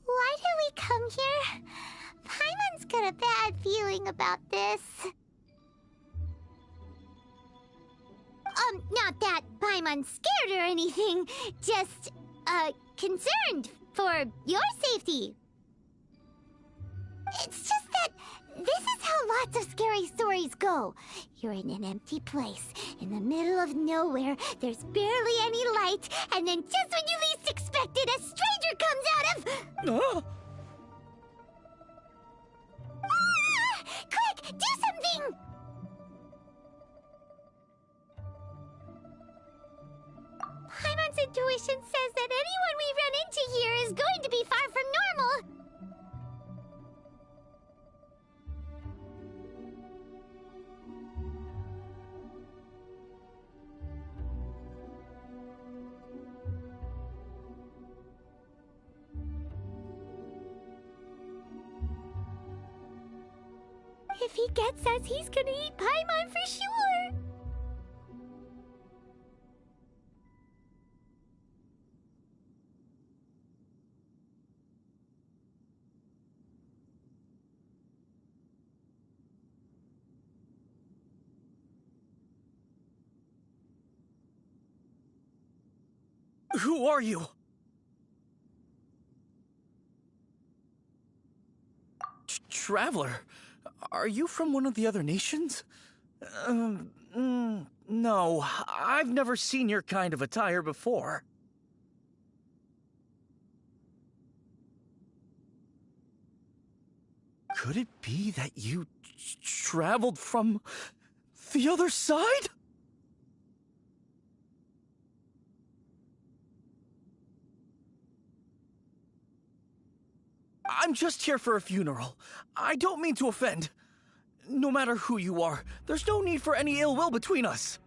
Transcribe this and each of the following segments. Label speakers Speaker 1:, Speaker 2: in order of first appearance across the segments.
Speaker 1: Why did we come here? Paimon's got a bad feeling about this. Not that Paimon's scared or anything, just, concerned for your safety. It's just that this is how lots of scary stories go. You're in an empty place, in the middle of nowhere, there's barely any light, and then just when you least expect it, a stranger comes out of... Ah! Quick, do something! Paimon's intuition says that anyone we run into here is going to be far from normal. If he gets us, he's gonna eat Paimon for sure!
Speaker 2: Who are you? Traveler? Are you from one of the other nations? No, I've never seen your kind of attire before. Could it be that you traveled from the other side? I'm just here for a funeral. I don't mean to offend. No matter who you are, there's no need for any ill will between us.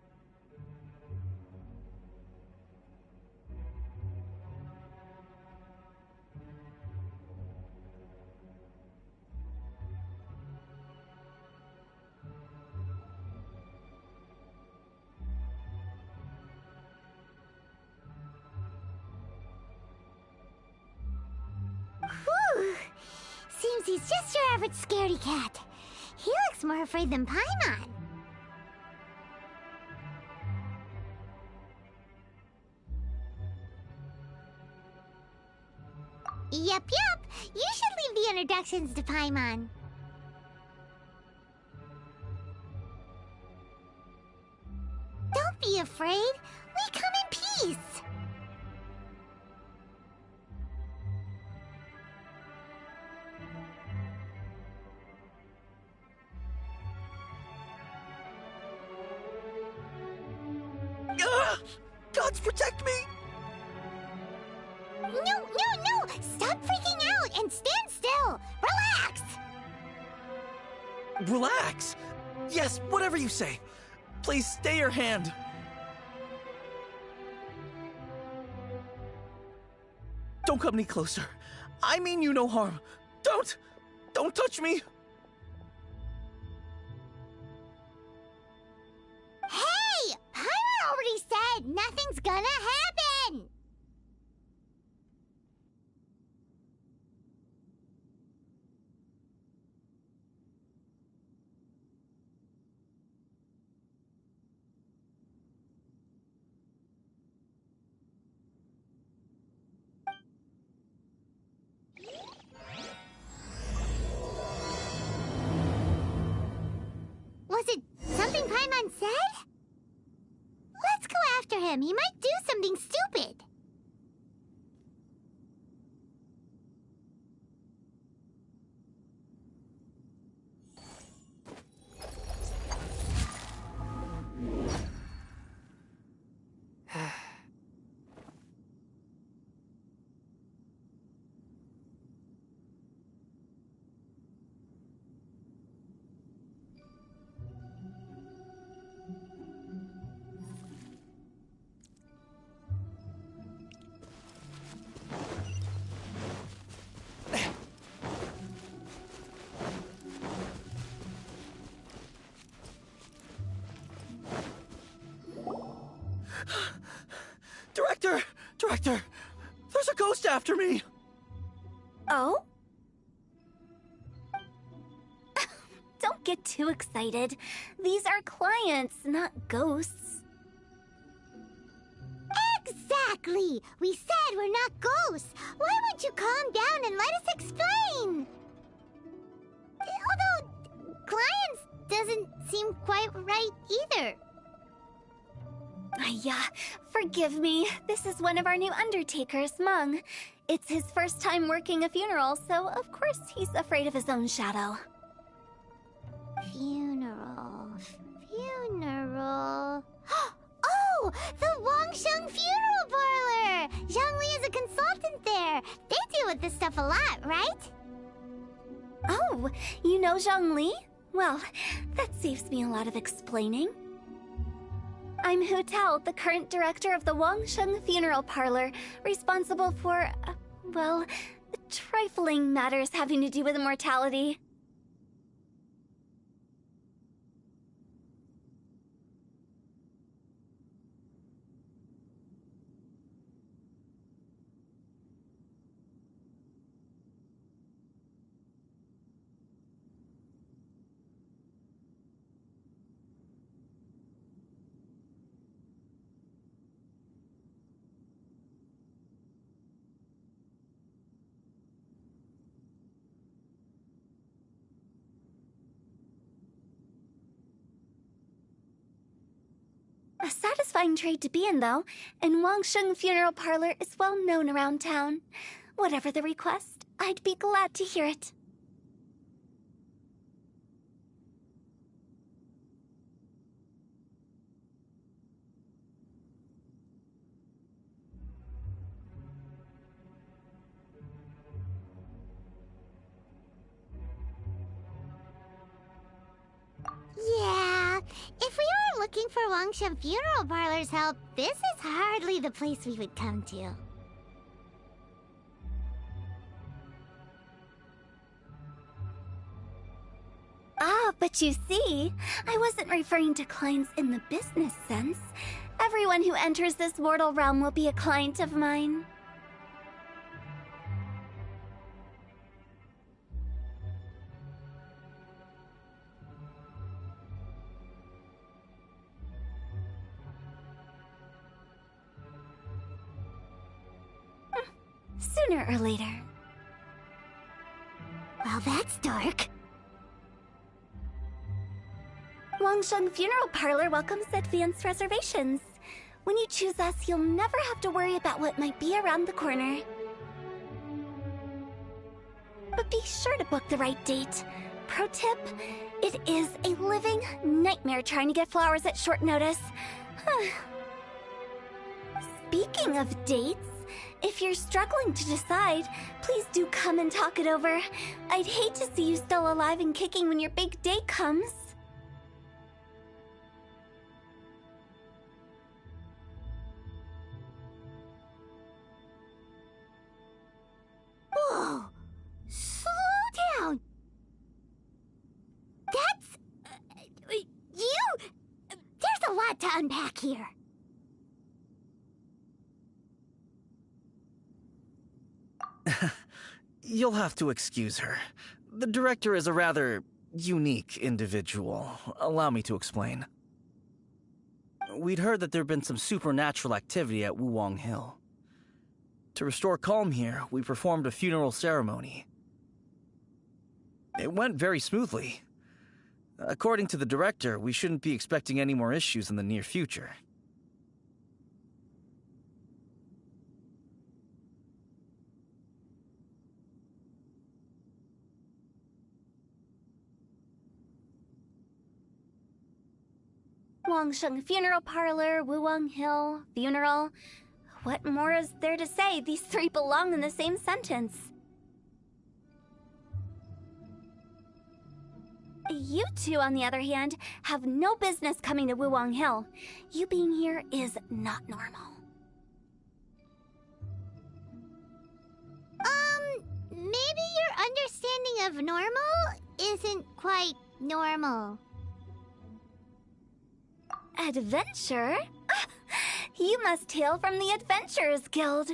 Speaker 1: Whew! Seems he's just your average scaredy cat. He looks more afraid than Paimon. Yep. You should leave the introductions to Paimon. Don't be afraid. We come in peace.
Speaker 2: Gods protect me!
Speaker 1: No! Stop freaking out and stand still! Relax!
Speaker 2: Relax? Yes, whatever you say. Please stay your hand. Don't come any closer. I mean you no harm. Don't touch me!
Speaker 1: Hey! Paimon already said nothing's gonna happen! him. He might do something stupid.
Speaker 2: Director! There's a ghost after me!
Speaker 3: Oh? Don't get too excited. These are clients, not ghosts.
Speaker 1: Exactly! We said we're not ghosts. Why won't you calm down and let us explain? Although, clients doesn't seem quite right either.
Speaker 3: Yeah, forgive me. This is one of our new undertakers, Mung. It's his first time working a funeral, so of course he's afraid of his own shadow.
Speaker 1: Funeral. Oh! The Wangsheng Funeral Parlor! Zhongli is a consultant there. They deal with this stuff a lot, right?
Speaker 3: Oh, you know Zhongli? Well, that saves me a lot of explaining. I'm Hu Tao, the current director of the Wangsheng Funeral Parlor, responsible for, well, trifling matters having to do with immortality. A satisfying trade to be in, though, and Wangsheng Funeral Parlor is well known around town. Whatever the request, I'd be glad to hear it.
Speaker 1: Yeah, if we were looking for Wangsheng Funeral Parlor's help, this is hardly the place we would come to.
Speaker 3: Ah, but you see, I wasn't referring to clients in the business sense. Everyone who enters this mortal realm will be a client of mine. Sooner or later.
Speaker 1: Well, that's dark.
Speaker 3: Wangsheng Funeral Parlor welcomes advanced reservations. When you choose us, you'll never have to worry about what might be around the corner. But be sure to book the right date. Pro tip, it is a living nightmare trying to get flowers at short notice. Speaking of dates, if you're struggling to decide, please do come and talk it over. I'd hate to see you still alive and kicking when your big day comes.
Speaker 1: Whoa! Slow down! That's... There's a lot to unpack here.
Speaker 2: You'll have to excuse her. The director is a rather unique individual. Allow me to explain. We'd heard that there'd been some supernatural activity at Wuwang Hill. To restore calm here, we performed a funeral ceremony. It went very smoothly. According to the director, we shouldn't be expecting any more issues in the near future.
Speaker 3: Wangsheng Funeral Parlor, Wuwang Hill, Funeral. What more is there to say? These three belong in the same sentence. You two, on the other hand, have no business coming to Wuwang Hill. You being here is not normal.
Speaker 1: Maybe your understanding of normal isn't quite normal.
Speaker 3: Adventure? You must hail from the Adventurers Guild.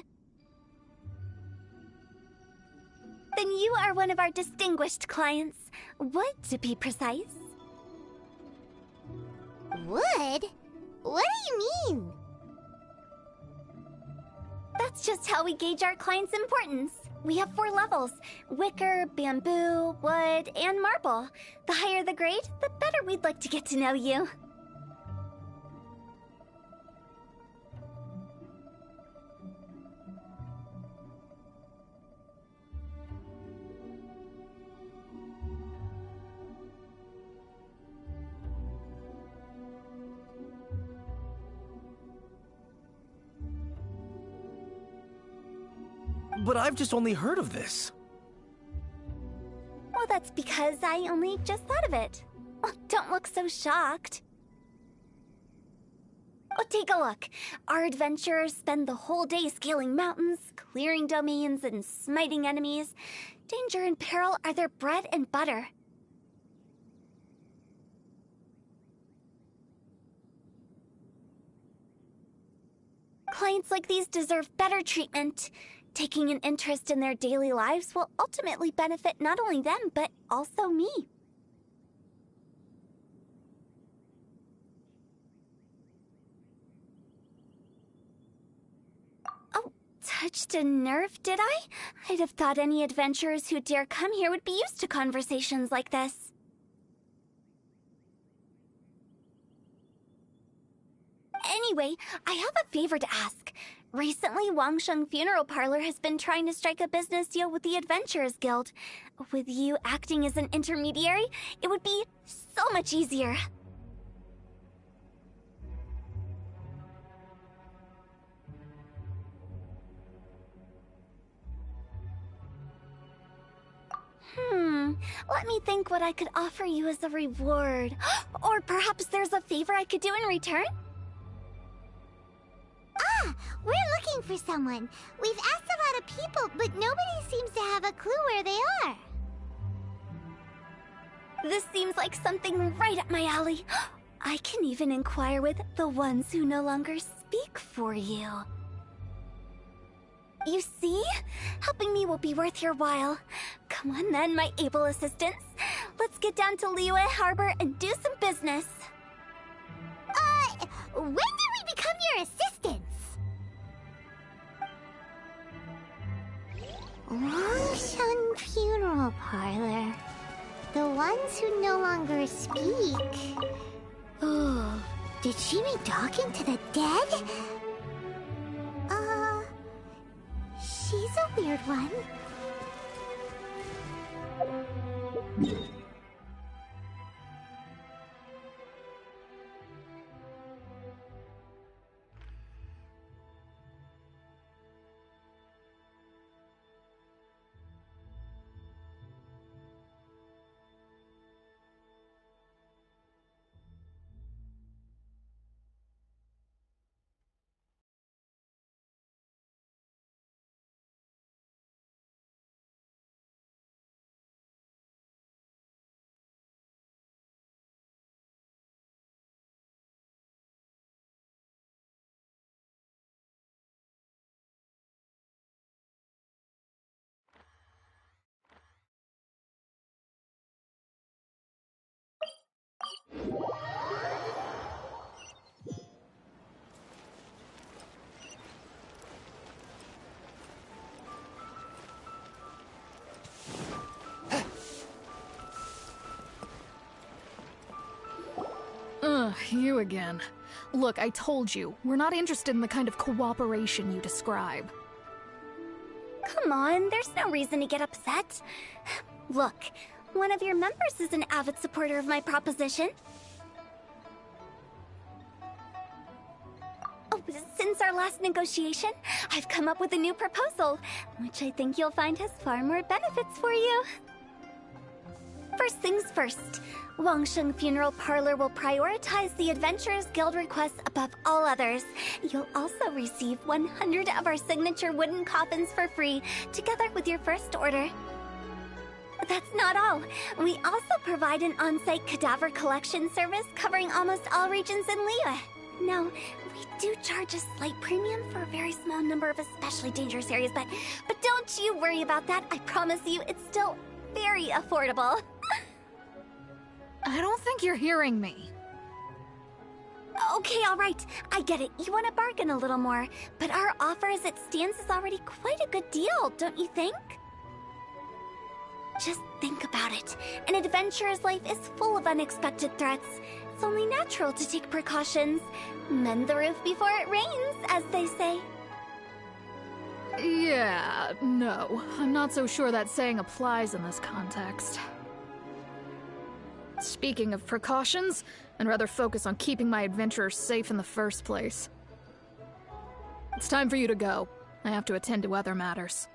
Speaker 3: Then you are one of our distinguished clients. Wood, to be precise.
Speaker 1: Wood? What do you mean?
Speaker 3: That's just how we gauge our clients' importance. We have 4 levels: wicker, bamboo, wood, and marble. The higher the grade, the better we'd like to get to know you.
Speaker 2: But I've just only heard of this.
Speaker 3: Well, that's because I only just thought of it. Oh, don't look so shocked. Oh, take a look. Our adventurers spend the whole day scaling mountains, clearing domains, and smiting enemies. Danger and peril are their bread and butter. Clients like these deserve better treatment. Taking an interest in their daily lives will ultimately benefit not only them, but also me. Oh, touched a nerve, did I? I'd have thought any adventurers who dare come here would be used to conversations like this. Anyway, I have a favor to ask. Recently, Wangsheng Funeral Parlor has been trying to strike a business deal with the Adventurers Guild. With you acting as an intermediary, it would be so much easier. Let me think what I could offer you as a reward. Or perhaps there's a favor I could do in return?
Speaker 1: Ah, we're looking for someone. We've asked a lot of people, but nobody seems to have a clue where they are.
Speaker 3: This seems like something right up my alley. I can even inquire with the ones who no longer speak for you. You see? Helping me will be worth your while. Come on then, my able assistants. Let's get down to Liyue Harbor and do some business.
Speaker 1: When did we become your assistants? Wangsheng Funeral Parlor. The ones who no longer speak. Oh, did she mean talking to the dead? She's a weird one.
Speaker 4: You again. Look, I told you, we're not interested in the kind of cooperation you describe.
Speaker 3: Come on, there's no reason to get upset. Look, one of your members is an avid supporter of my proposition. Since our last negotiation, I've come up with a new proposal, which I think you'll find has far more benefits for you. First things first, Wangsheng Funeral Parlor will prioritize the Adventurers Guild requests above all others. You'll also receive 100 of our signature wooden coffins for free, together with your first order. That's not all. We also provide an on-site cadaver collection service covering almost all regions in Liyue. Now, we do charge a slight premium for a very small number of especially dangerous areas, but don't you worry about that. I promise you, it's still very affordable.
Speaker 4: I don't think you're hearing me.
Speaker 3: Okay, all right. I get it. You want to bargain a little more, but our offer as it stands is already quite a good deal, don't you think? Just think about it. An adventurer's life is full of unexpected threats. It's only natural to take precautions. Mend the roof before it rains, as they say.
Speaker 4: Yeah, no. I'm not so sure that saying applies in this context. Speaking of precautions, I'd rather focus on keeping my adventurers safe in the first place. It's time for you to go. I have to attend to other matters.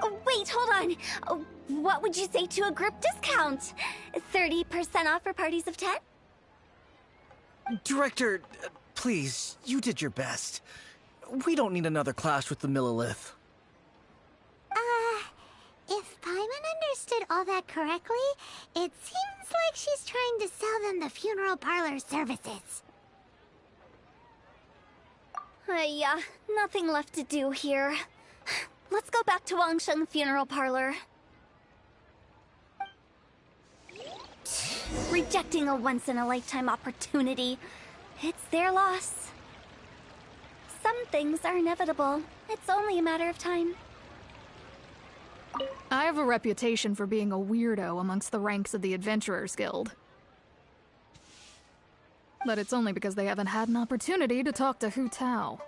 Speaker 3: Oh, wait, hold on. Oh, what would you say to a group discount? 30% off for parties of 10?
Speaker 2: Director, please, you did your best. We don't need another clash with the Millilith.
Speaker 1: If Paimon understood all that correctly, it seems like she's trying to sell them the funeral parlor services.
Speaker 3: Nothing left to do here. Let's go back to Wangsheng Funeral Parlor. Rejecting a once-in-a-lifetime opportunity. It's their loss. Some things are inevitable. It's only a matter of time.
Speaker 4: I have a reputation for being a weirdo amongst the ranks of the Adventurers Guild. But it's only because they haven't had an opportunity to talk to Hu Tao.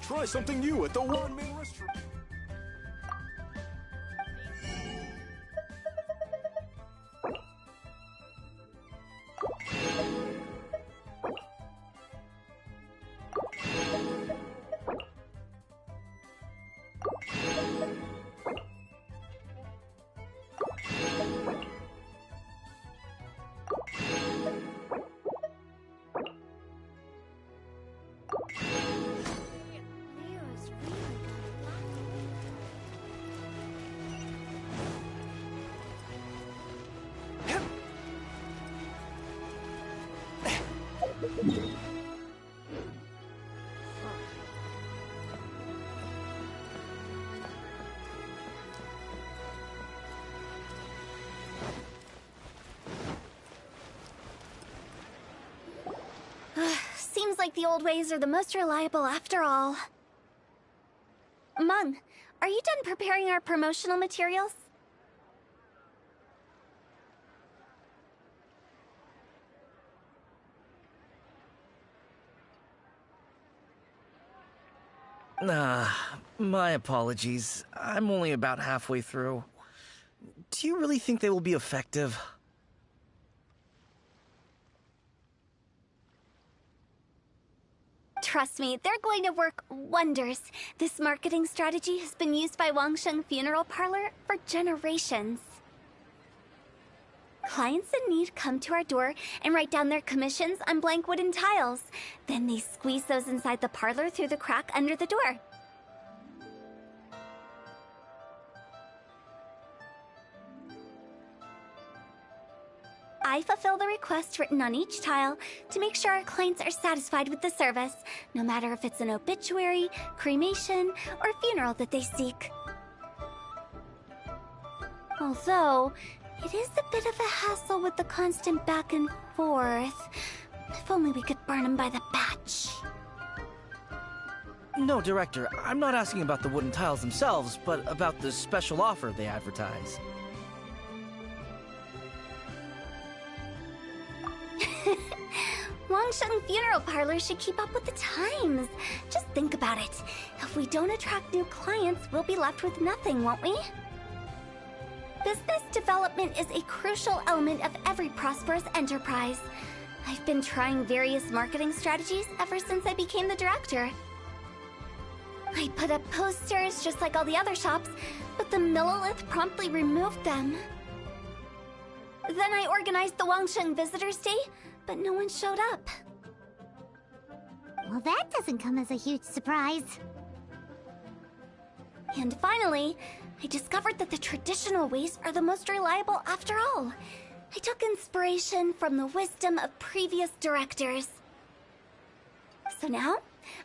Speaker 5: Try something new at the One Min Restaurant.
Speaker 3: Seems like the old ways are the most reliable after all. Mung, are you done preparing our promotional materials?
Speaker 2: My apologies. I'm only about halfway through. Do you really think they will be effective?
Speaker 3: Trust me, they're going to work wonders. This marketing strategy has been used by Wangsheng Funeral Parlor for generations. Clients in need come to our door and write down their commissions on blank wooden tiles. Then they squeeze those inside the parlor through the crack under the door. I fulfill the requests written on each tile to make sure our clients are satisfied with the service, no matter if it's an obituary, cremation, or funeral that they seek. Although, it is a bit of a hassle with the constant back and forth. If only we could burn them by the batch.
Speaker 2: No, Director, I'm not asking about the wooden tiles themselves, but about the special offer they advertise.
Speaker 3: Wangsheng Funeral Parlor should keep up with the times. Just think about it. If we don't attract new clients, we'll be left with nothing, won't we? Business development is a crucial element of every prosperous enterprise. I've been trying various marketing strategies ever since I became the director. I put up posters just like all the other shops, but the Millilith promptly removed them. Then I organized the Wangsheng Visitors Day, but no one showed up.
Speaker 1: Well, that doesn't come as a huge surprise.
Speaker 3: And finally, I discovered that the traditional ways are the most reliable after all. I took inspiration from the wisdom of previous directors. So now,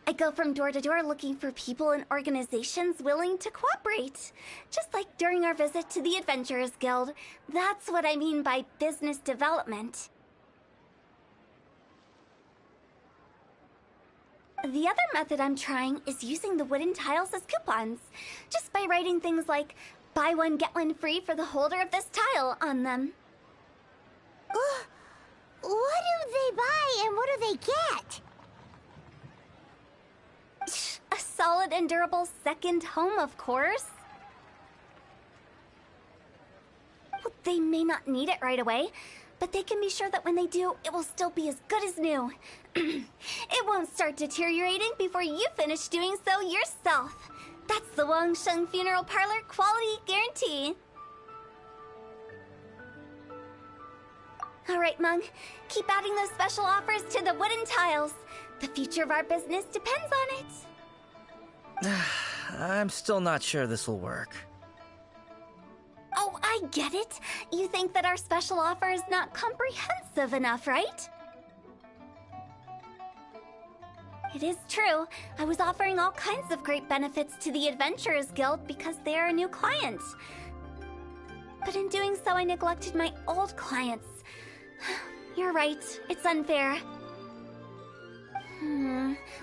Speaker 3: I go from door to door looking for people and organizations willing to cooperate. Just like during our visit to the Adventurers Guild. That's what I mean by business development. The other method I'm trying is using the wooden tiles as coupons. Just by writing things like, buy one get one free for the holder of this tile on them.
Speaker 1: What do they buy and what do they get?
Speaker 3: A solid and durable second home, of course. Well, they may not need it right away, but they can be sure that when they do, it will still be as good as new. It won't start deteriorating before you finish doing so yourself. That's the Wangsheng Funeral Parlor quality guarantee. Alright, Mung. Keep adding those special offers to the wooden tiles. The future of our business depends on it.
Speaker 2: I'm still not sure this will work.
Speaker 3: Oh, I get it. You think that our special offer is not comprehensive enough, right? It is true. I was offering all kinds of great benefits to the Adventurers Guild because they are a new client. But in doing so, I neglected my old clients. You're right. It's unfair.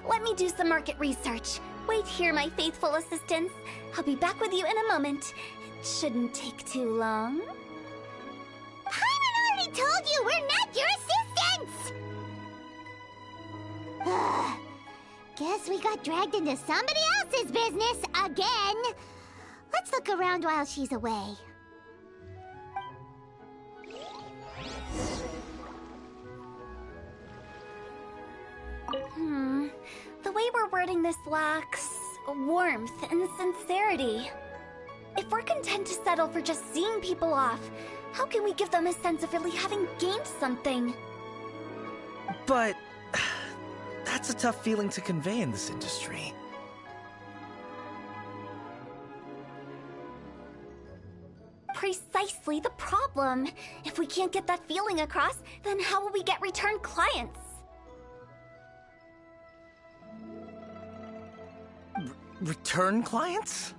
Speaker 3: Let me do some market research. Wait here, my faithful assistants. I'll be back with you in a moment. It shouldn't take too long.
Speaker 1: Paimon already told you we're not your assistants! Guess we got dragged into somebody else's business again. Let's look around while she's away.
Speaker 3: The way we're wording this lacks warmth and sincerity. If we're content to settle for just seeing people off, how can we give them a sense of really having gained something?
Speaker 2: But that's a tough feeling to convey in this industry.
Speaker 3: Precisely the problem. If we can't get that feeling across, then how will we get return clients?
Speaker 2: Return clients?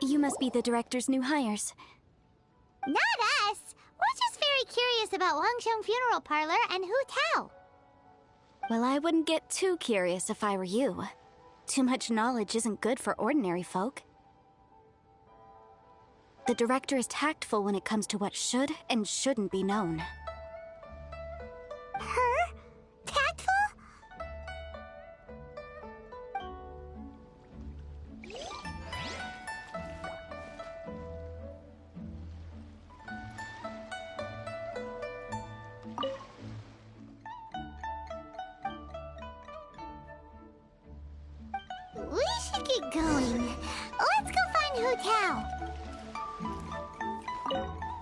Speaker 3: You must be the director's new hires.
Speaker 1: Not us! We're just very curious about Wangsheng Funeral Parlor and Hu Tao.
Speaker 3: Well, I wouldn't get too curious if I were you. Too much knowledge isn't good for ordinary folk. The director is tactful when it comes to what should and shouldn't be known.
Speaker 1: Her? Tactful? We should get going. Hu Tao.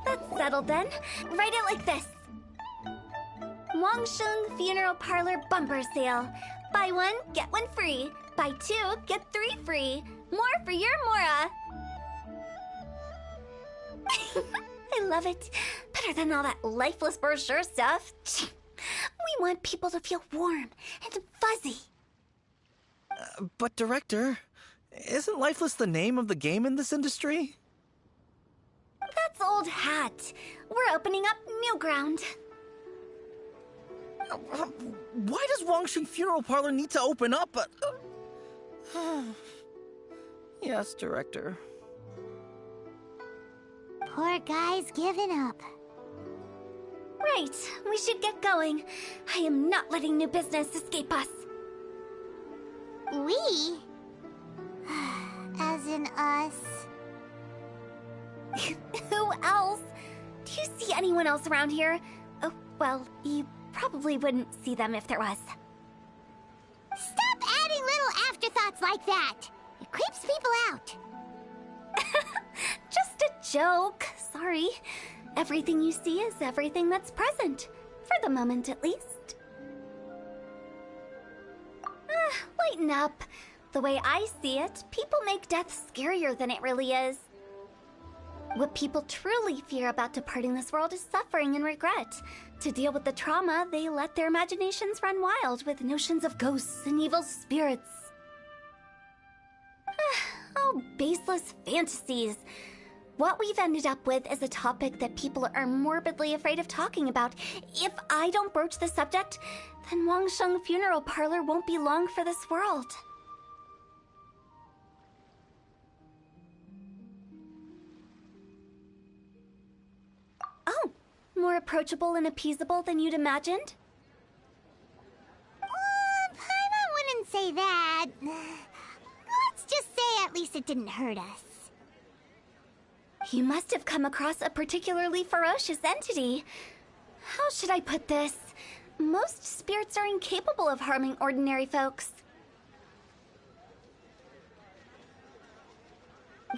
Speaker 3: That's settled then. Write it like this. Wangsheng Funeral Parlor Bumper Sale. Buy one, get one free. Buy two, get three free. More for your Mora. I love it. Better than all that lifeless brochure stuff. We want people to feel warm and fuzzy.
Speaker 2: But Director, isn't Lifeless the name of the game in this industry?
Speaker 3: That's old hat. We're opening up new ground.
Speaker 2: Why does Wangsheng Funeral Parlor need to open up? Yes, Director.
Speaker 1: Poor guy's given up.
Speaker 3: Right, we should get going. I am not letting new business escape us.
Speaker 1: We? As in us.
Speaker 3: Who else? Do you see anyone else around here? Oh, well, you probably wouldn't see them if there was.
Speaker 1: Stop adding little afterthoughts like that! It creeps people out.
Speaker 3: Just a joke. Sorry. Everything you see is everything that's present. For the moment, at least. Lighten up. The way I see it, people make death scarier than it really is. What people truly fear about departing this world is suffering and regret. To deal with the trauma, they let their imaginations run wild with notions of ghosts and evil spirits. Oh, baseless fantasies. What we've ended up with is a topic that people are morbidly afraid of talking about. If I don't broach the subject, then Wangsheng Funeral Parlor won't be long for this world. Oh, more approachable and appeasable than you'd imagined?
Speaker 1: Paimon wouldn't say that. Let's just say at least it didn't hurt us.
Speaker 3: You must have come across a particularly ferocious entity. How should I put this? Most spirits are incapable of harming ordinary folks.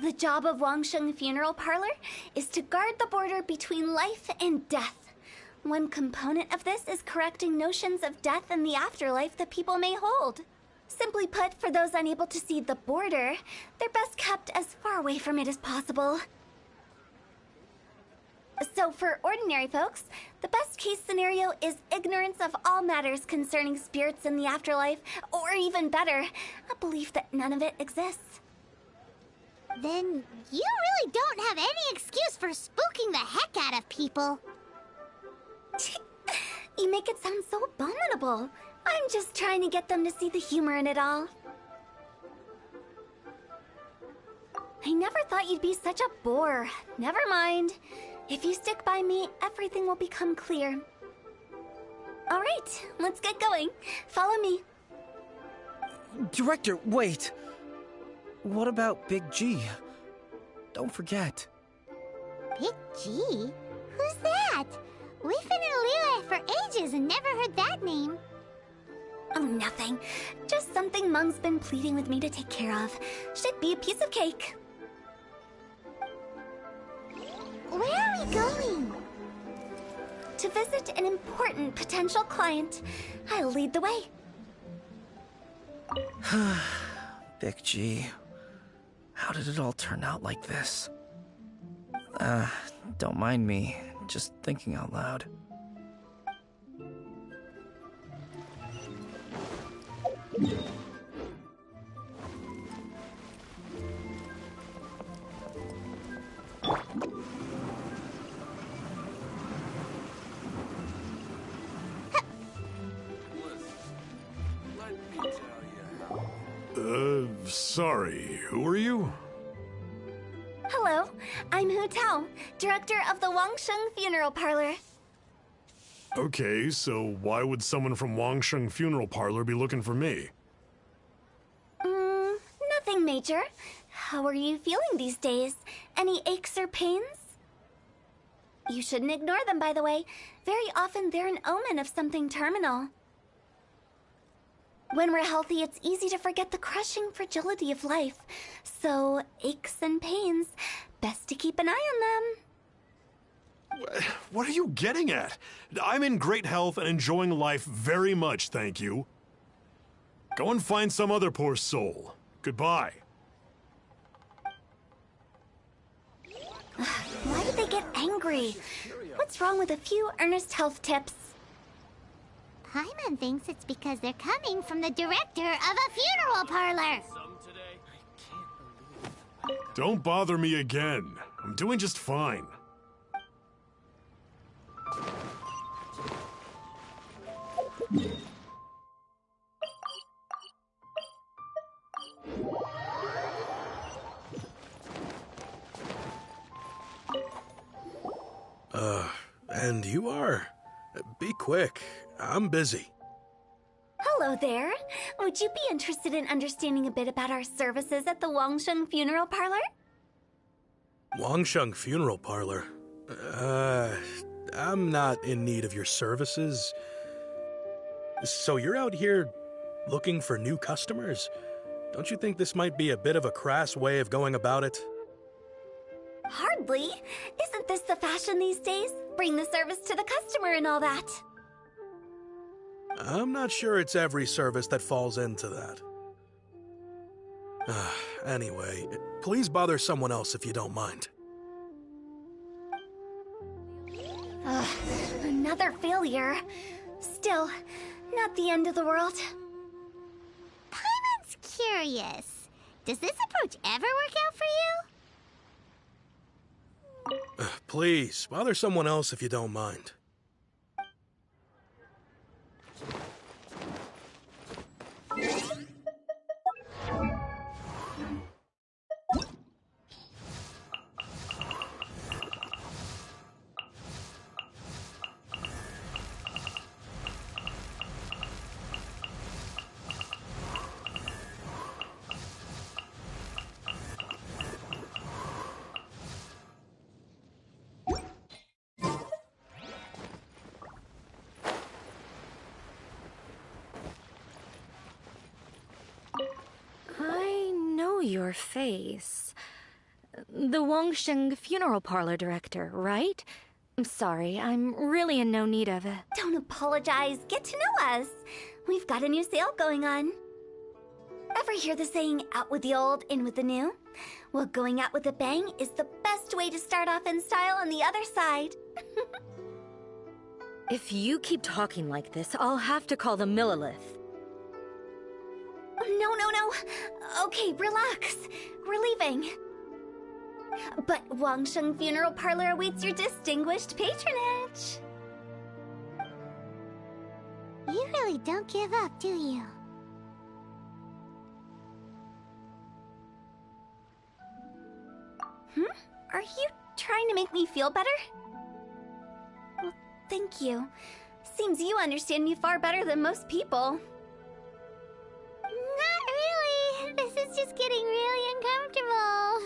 Speaker 3: The job of Wangsheng Funeral Parlor is to guard the border between life and death. One component of this is correcting notions of death and the afterlife that people may hold. Simply put, for those unable to see the border, they're best kept as far away from it as possible. So for ordinary folks, the best case scenario is ignorance of all matters concerning spirits in the afterlife, or even better, a belief that none of it exists.
Speaker 1: Then you really don't have any excuse for spooking the heck out of people.
Speaker 3: You make it sound so abominable. I'm just trying to get them to see the humor in it all. I never thought you'd be such a bore. Never mind. If you stick by me, everything will become clear. All right, let's get going. Follow me.
Speaker 2: Director, wait. What about Big G? Don't forget.
Speaker 1: Big G? Who's that? We've been in Liyue for ages and never heard that name.
Speaker 3: Oh, nothing. Just something Mung's been pleading with me to take care of. Should be a piece of cake.
Speaker 1: Where are we going?
Speaker 3: To visit an important potential client. I'll lead the way.
Speaker 2: Big G. How did it all turn out like this? Don't mind me. Just thinking out loud.
Speaker 5: Sorry, who are you?
Speaker 3: Hello, I'm Hu Tao, director of the Wangsheng Funeral Parlor.
Speaker 5: Okay, so why would someone from Wangsheng Funeral Parlor be looking for me?
Speaker 3: Nothing major. How are you feeling these days? Any aches or pains? You shouldn't ignore them, by the way. Very often they're an omen of something terminal. When we're healthy, it's easy to forget the crushing fragility of life. So, aches and pains, best to keep an eye on them.
Speaker 5: What are you getting at? I'm in great health and enjoying life very much, thank you. Go and find some other poor soul. Goodbye.
Speaker 3: Why did they get angry? What's wrong with a few earnest health tips?
Speaker 1: Paimon thinks it's because they're coming from the director of a funeral parlor.
Speaker 5: Don't bother me again. I'm doing just fine.
Speaker 6: And you are? Be quick. I'm busy.
Speaker 3: Hello there. Would you be interested in understanding a bit about our services at the Wangsheng Funeral Parlor?
Speaker 6: Wangsheng Funeral Parlor? I'm not in need of your services. So you're out here looking for new customers? Don't you think this might be a bit of a crass way of going about it?
Speaker 3: Hardly. Isn't this the fashion these days? Bring the service to the customer and all that.
Speaker 6: I'm not sure it's every service that falls into that. Anyway, please bother someone else if you don't mind.
Speaker 3: Another failure. Still, not the end of the world.
Speaker 1: Paimon's curious. Does this approach ever work out for you?
Speaker 6: Please, bother someone else if you don't mind.
Speaker 7: I know your face. The Wangsheng Funeral Parlor director, right? I'm sorry, I'm really in no need of it.
Speaker 3: Don't apologize. Get to know us. We've got a new sale going on. Ever hear the saying, out with the old, in with the new? Well, going out with a bang is the best way to start off in style on the other side.
Speaker 7: If you keep talking like this, I'll have to call the Millilith.
Speaker 3: No. Okay, relax. We're leaving. But Wangsheng Funeral Parlor awaits your distinguished patronage.
Speaker 1: You really don't give up, do you?
Speaker 3: Are you trying to make me feel better? Well, thank you. Seems you understand me far better than most people.
Speaker 1: Not really. This is just getting really uncomfortable.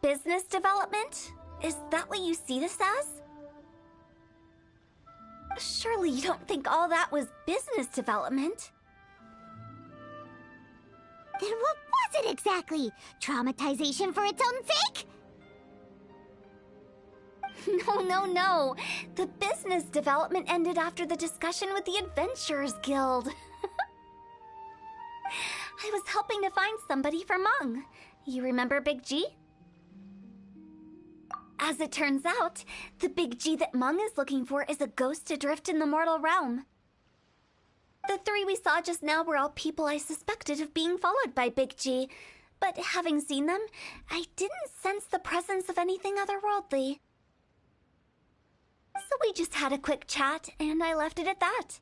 Speaker 3: Business development? Is that what you see this as? Surely you don't think all that was business development.
Speaker 1: Then what was it exactly? Traumatization for its own sake?
Speaker 3: No. The business development ended after the discussion with the Adventurers Guild. I was helping to find somebody for Meng. You remember Big G? As it turns out, the Big G that Meng is looking for is a ghost adrift in the mortal realm. The three we saw just now were all people I suspected of being followed by Big G, but having seen them, I didn't sense the presence of anything otherworldly. So we just had a quick chat, and I left it at that.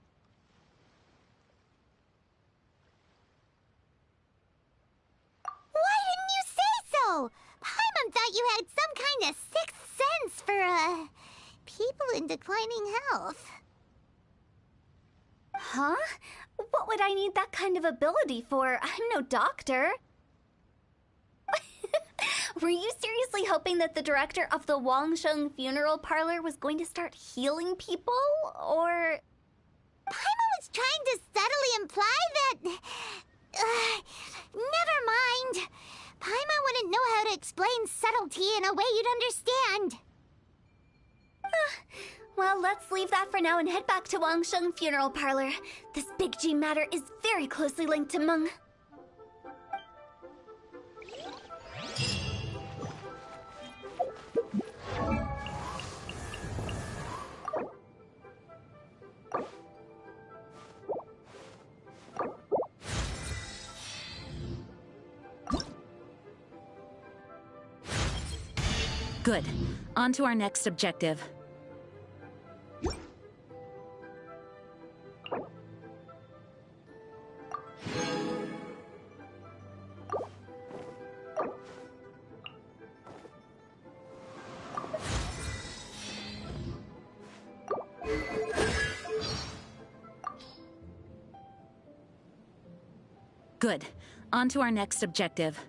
Speaker 1: Why didn't you say so? Paimon thought you had some kind of sixth sense for, people in declining health.
Speaker 3: Huh? What would I need that kind of ability for? I'm no doctor. Were you seriously hoping that the director of the Wangsheng Funeral Parlor was going to start healing people, or...?
Speaker 1: Paimon was trying to subtly imply that... never mind. Paimon wouldn't know how to explain subtlety in a way you'd understand.
Speaker 3: Well, let's leave that for now and head back to Wangsheng Funeral Parlor. This Big G matter is very closely linked to Meng.
Speaker 8: Good. On to our next objective. Good. On to our next objective.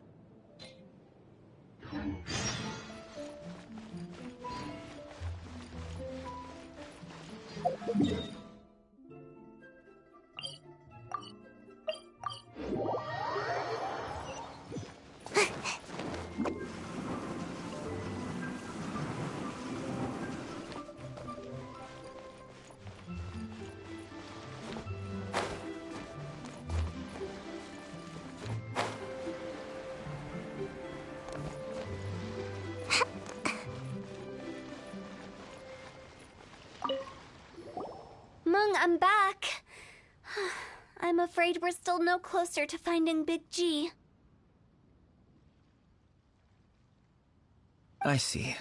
Speaker 3: Meng, I'm back. I'm afraid we're still no closer to finding Big G.
Speaker 2: I see.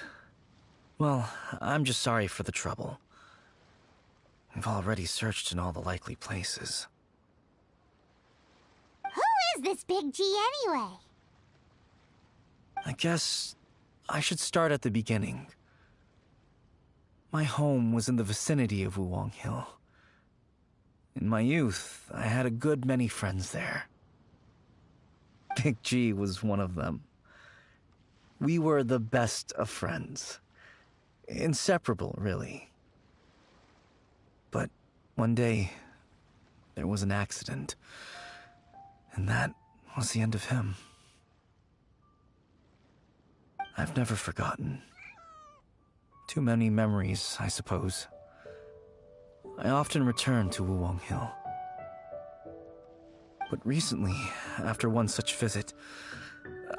Speaker 2: Well, I'm just sorry for the trouble. We've already searched in all the likely places.
Speaker 1: Who is this Big G anyway?
Speaker 2: I guess I should start at the beginning. My home was in the vicinity of Wuwang Hill. In my youth, I had a good many friends there. Big G was one of them. We were the best of friends. Inseparable, really. But one day, there was an accident. And that was the end of him. I've never forgotten. Too many memories, I suppose. I often return to Wuwang Hill. But recently, after one such visit,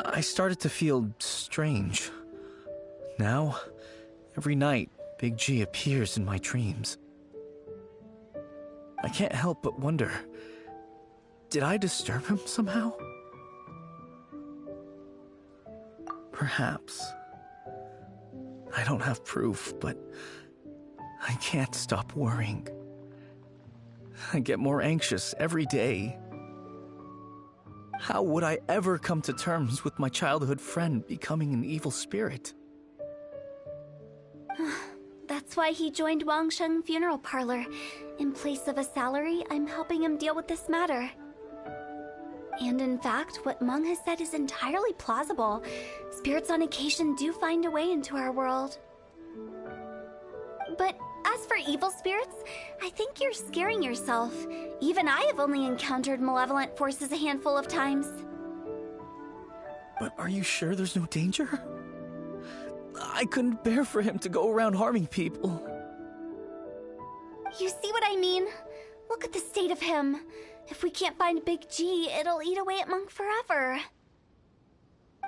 Speaker 2: I started to feel strange. Now, every night, Big G appears in my dreams. I can't help but wonder, did I disturb him somehow? Perhaps. I don't have proof, but I can't stop worrying. I get more anxious every day. How would I ever come to terms with my childhood friend becoming an evil spirit?
Speaker 3: That's why he joined Wangsheng Funeral Parlor. In place of a salary, I'm helping him deal with this matter. And in fact, what Meng has said is entirely plausible. Spirits on occasion do find a way into our world. But as for evil spirits, I think you're scaring yourself. Even I have only encountered malevolent forces a handful of times.
Speaker 2: But are you sure there's no danger? I couldn't bear for him to go around harming people.
Speaker 3: You see what I mean? Look at the state of him. If we can't find Big G, it'll eat away at Meng forever.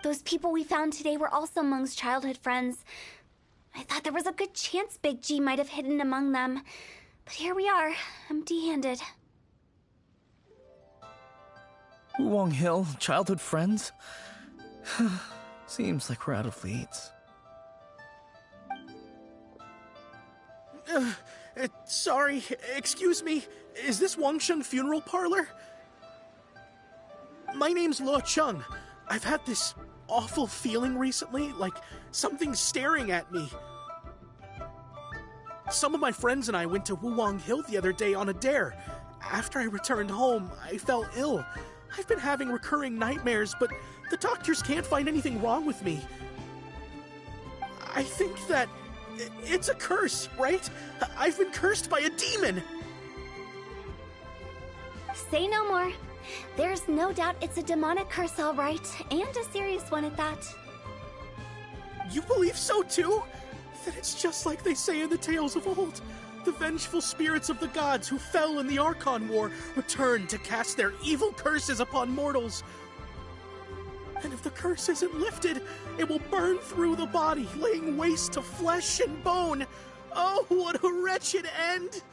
Speaker 3: Those people we found today were also Meng's childhood friends. I thought there was a good chance Big G might have hidden among them. But here we are, empty-handed.
Speaker 2: Wuwang Hill, childhood friends? Seems like we're out of leads.
Speaker 6: Sorry, excuse me. Is this Wangsheng Funeral Parlor? My name's Luo Chung. I've had this awful feeling recently, like something's staring at me. Some of my friends and I went to Wuwang Hill the other day on a dare. After I returned home, I fell ill. I've been having recurring nightmares, but the doctors can't find anything wrong with me. I think that it's a curse, right? I've been cursed by a demon!
Speaker 3: Say no more. There's no doubt it's a demonic curse, all right, and a serious one at that.
Speaker 6: You believe so too? Then it's just like they say in the tales of old. The vengeful spirits of the gods who fell in the Archon War return to cast their evil curses upon mortals. And if the curse isn't lifted, it will burn through the body, laying waste to flesh and bone. Oh, what a wretched end!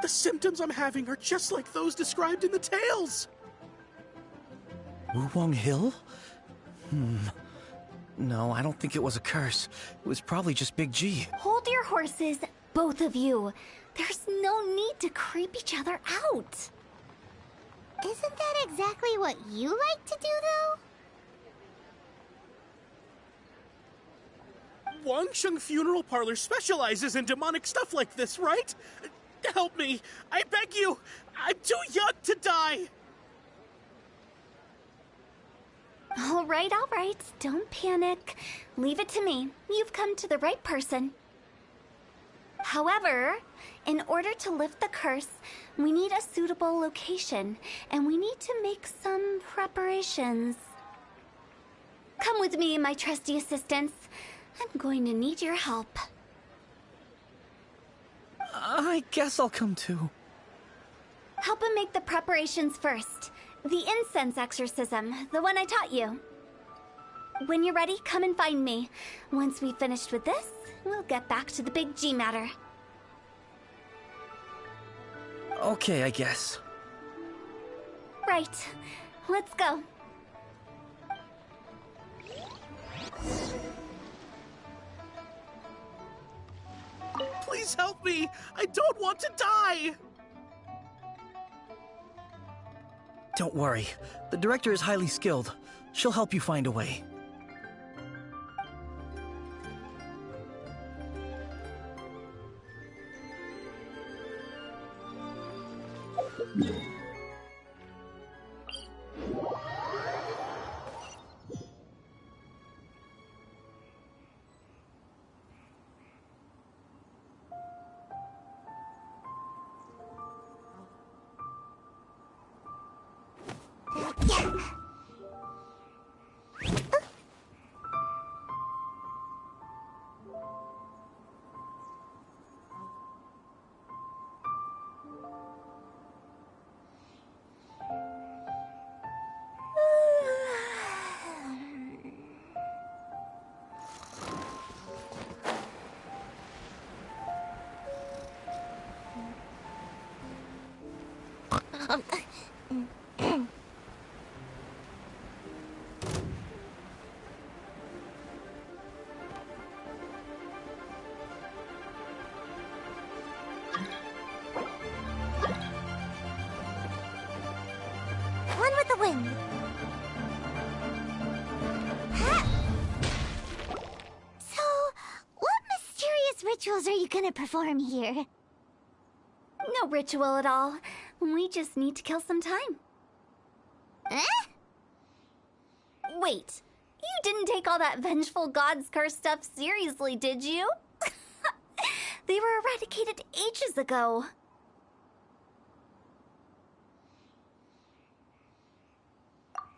Speaker 6: The symptoms I'm having are just like those described in the tales.
Speaker 2: Wuwang Hill? No, I don't think it was a curse. It was probably just Big G.
Speaker 3: Hold your horses, both of you. There's no need to creep each other out.
Speaker 1: Isn't that exactly what you like to do, though?
Speaker 6: Wangsheng Funeral Parlor specializes in demonic stuff like this, right? Help me! I beg you! I'm too young to die!
Speaker 3: All right. Don't panic. Leave it to me. You've come to the right person. However, in order to lift the curse, we need a suitable location, and we need to make some preparations. Come with me, my trusty assistants. I'm going to need your help.
Speaker 2: I guess I'll come too.
Speaker 3: Help him make the preparations first. The incense exorcism, the one I taught you. When you're ready, come and find me. Once we've finished with this, we'll get back to the Big G matter.
Speaker 2: Okay, I guess.
Speaker 3: Right. Let's go.
Speaker 6: Please help me! I don't want to die!
Speaker 2: Don't worry. The director is highly skilled. She'll help you find a way.
Speaker 1: One with the wind. So, what mysterious rituals are you gonna perform here?
Speaker 3: No ritual at all. We just need to kill some time.
Speaker 1: Eh?
Speaker 3: Wait, you didn't take all that vengeful God's curse stuff seriously, did you? They were eradicated ages ago.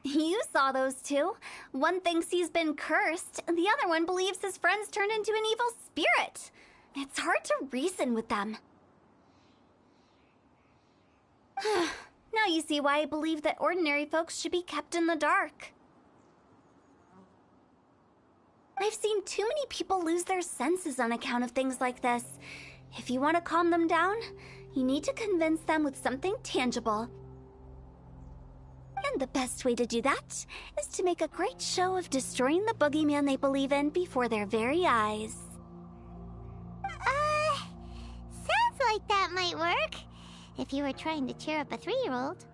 Speaker 3: You saw those two. One thinks he's been cursed, and the other one believes his friends turned into an evil spirit. It's hard to reason with them. Now you see why I believe that ordinary folks should be kept in the dark. I've seen too many people lose their senses on account of things like this. If you want to calm them down, you need to convince them with something tangible. And the best way to do that is to make a great show of destroying the boogeyman they believe in before their very eyes.
Speaker 1: Sounds like that might work. If you were trying to cheer up a 3-year-old.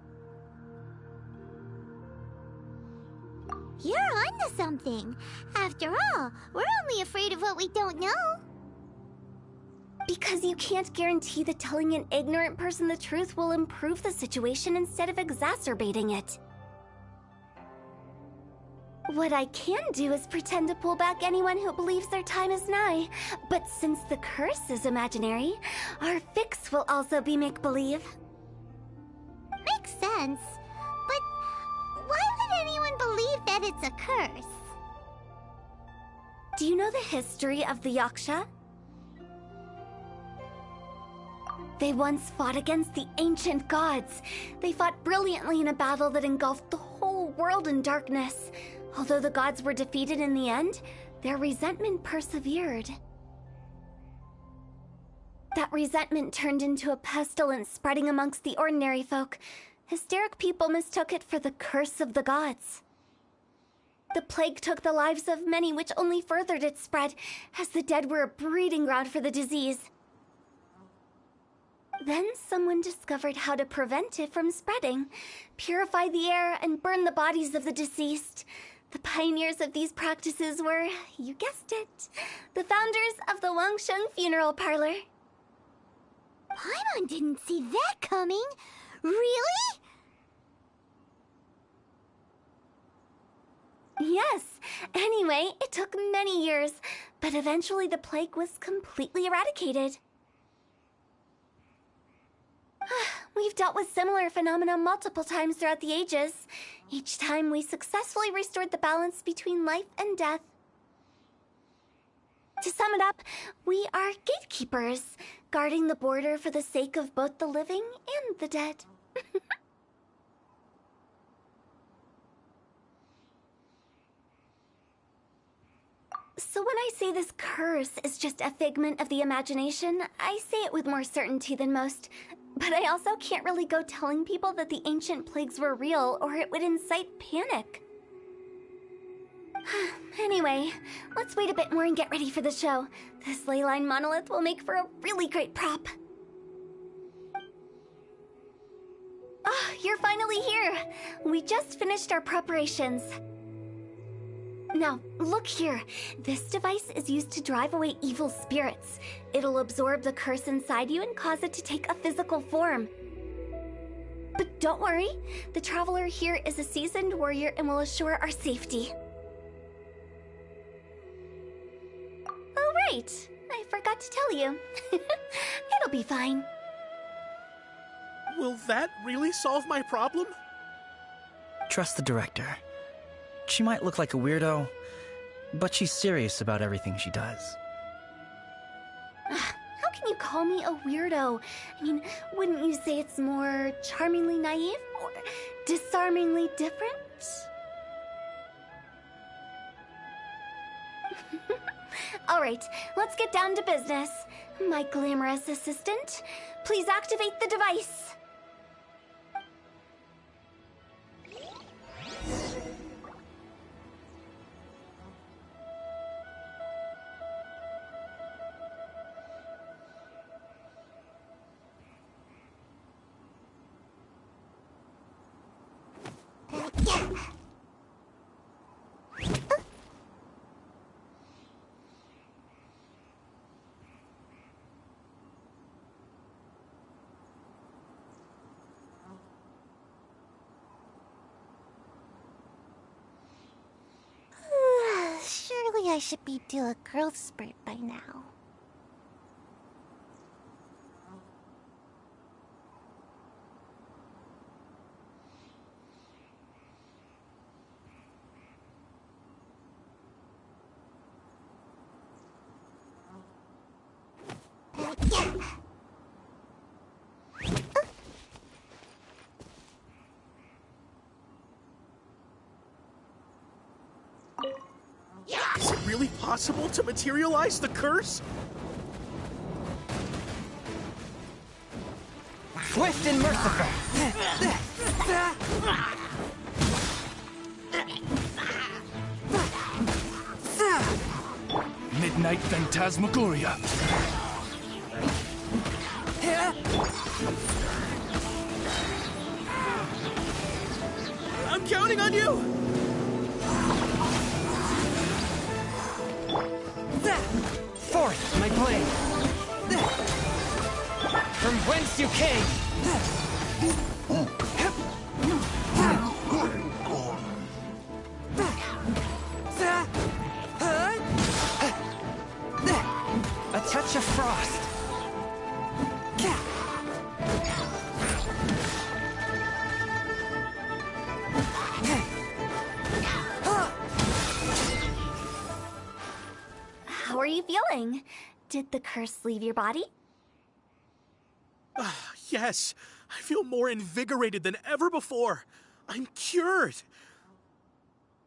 Speaker 1: You're onto something. After all, we're only afraid of what we don't know.
Speaker 3: Because you can't guarantee that telling an ignorant person the truth will improve the situation instead of exacerbating it. What I can do is pretend to pull back anyone who believes their time is nigh. But since the curse is imaginary, our fix will also be make-believe.
Speaker 1: Makes sense. But why would anyone believe that it's a curse?
Speaker 3: Do you know the history of the Yaksha? They once fought against the ancient gods. They fought brilliantly in a battle that engulfed the whole world in darkness. Although the gods were defeated in the end, their resentment persevered. That resentment turned into a pestilence spreading amongst the ordinary folk. Hysteric people mistook it for the curse of the gods. The plague took the lives of many, which only furthered its spread, as the dead were a breeding ground for the disease. Then someone discovered how to prevent it from spreading, purify the air, and burn the bodies of the deceased. The pioneers of these practices were, you guessed it, the founders of the Wangsheng Funeral Parlor.
Speaker 1: Paimon didn't see that coming. Really?
Speaker 3: Yes. Anyway, it took many years, but eventually the plague was completely eradicated. We've dealt with similar phenomena multiple times throughout the ages. Each time we successfully restored the balance between life and death. To sum it up, we are gatekeepers, guarding the border for the sake of both the living and the dead. So when I say this curse is just a figment of the imagination, I say it with more certainty than most. But I also can't really go telling people that the ancient plagues were real, or it would incite panic. Anyway, let's wait a bit more and get ready for the show. This leyline monolith will make for a really great prop. Ah, you're finally here! We just finished our preparations. Now, look here. This device is used to drive away evil spirits. It'll absorb the curse inside you and cause it to take a physical form. But don't worry, the traveler here is a seasoned warrior and will assure our safety. Oh, right. I forgot to tell you. It'll be fine.
Speaker 6: Will that really solve my problem?
Speaker 2: Trust the director. She might look like a weirdo, but she's serious about everything she does.
Speaker 3: How can you call me a weirdo? I mean, wouldn't you say it's more charmingly naive or disarmingly different? All right, let's get down to business. My glamorous assistant, please activate the device.
Speaker 1: Surely I should be due a growth spurt by now.
Speaker 6: Is it really possible to materialize the curse?
Speaker 2: Swift and merciful!
Speaker 9: Midnight Phantasmagoria.
Speaker 6: I'm counting on you!
Speaker 2: Forth, my blade!
Speaker 10: from whence you came! A touch of frost.
Speaker 3: How are you feeling? Did the curse leave your body?
Speaker 6: Yes, I feel more invigorated than ever before. I'm cured.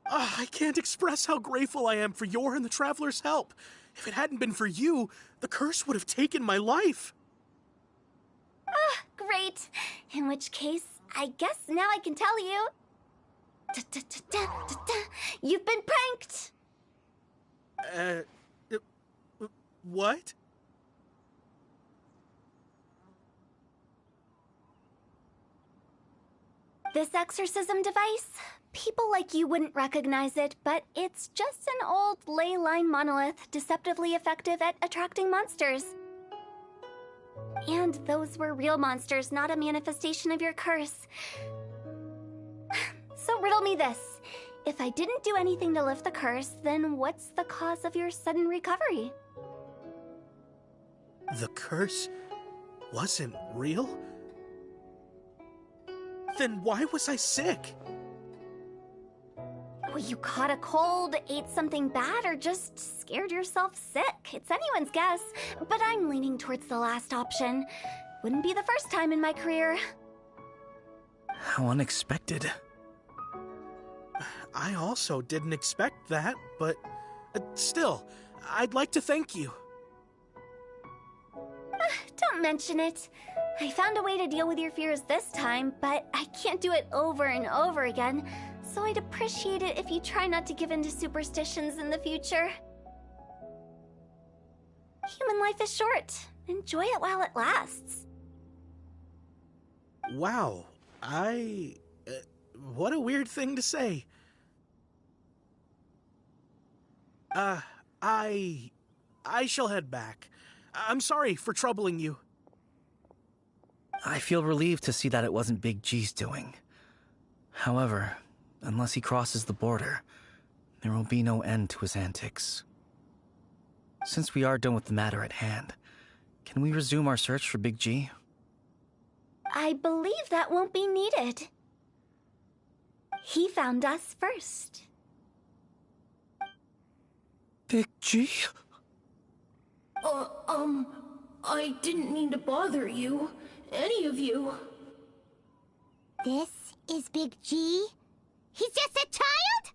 Speaker 6: I can't express how grateful I am for your and the Traveler's help. If it hadn't been for you, the curse would have taken my life.
Speaker 3: Great. In which case, I guess now I can tell you. You've been pranked!
Speaker 6: What?
Speaker 3: This exorcism device? People like you wouldn't recognize it, but it's just an old ley line monolith deceptively effective at attracting monsters. And those were real monsters, not a manifestation of your curse. So riddle me this. If I didn't do anything to lift the curse, then what's the cause of your sudden recovery?
Speaker 6: The curse wasn't real? Then why was I sick?
Speaker 3: Well, you caught a cold, ate something bad, or just scared yourself sick. It's anyone's guess, but I'm leaning towards the last option. Wouldn't be the first time in my career.
Speaker 2: How unexpected.
Speaker 6: I also didn't expect that, but still, I'd like to thank you.
Speaker 3: Don't mention it. I found a way to deal with your fears this time, but I can't do it over and over again, so I'd appreciate it if you try not to give in to superstitions in the future. Human life is short. Enjoy it while it lasts.
Speaker 6: Wow, what a weird thing to say. I shall head back. I'm sorry for troubling you.
Speaker 2: I feel relieved to see that it wasn't Big G's doing. However, unless he crosses the border, there will be no end to his antics. Since we are done with the matter at hand, can we resume our search for Big G?
Speaker 3: I believe that won't be needed. He found us first.
Speaker 9: Big G?
Speaker 11: I didn't mean to bother you. Any of you.
Speaker 1: This is Big G? He's just a child?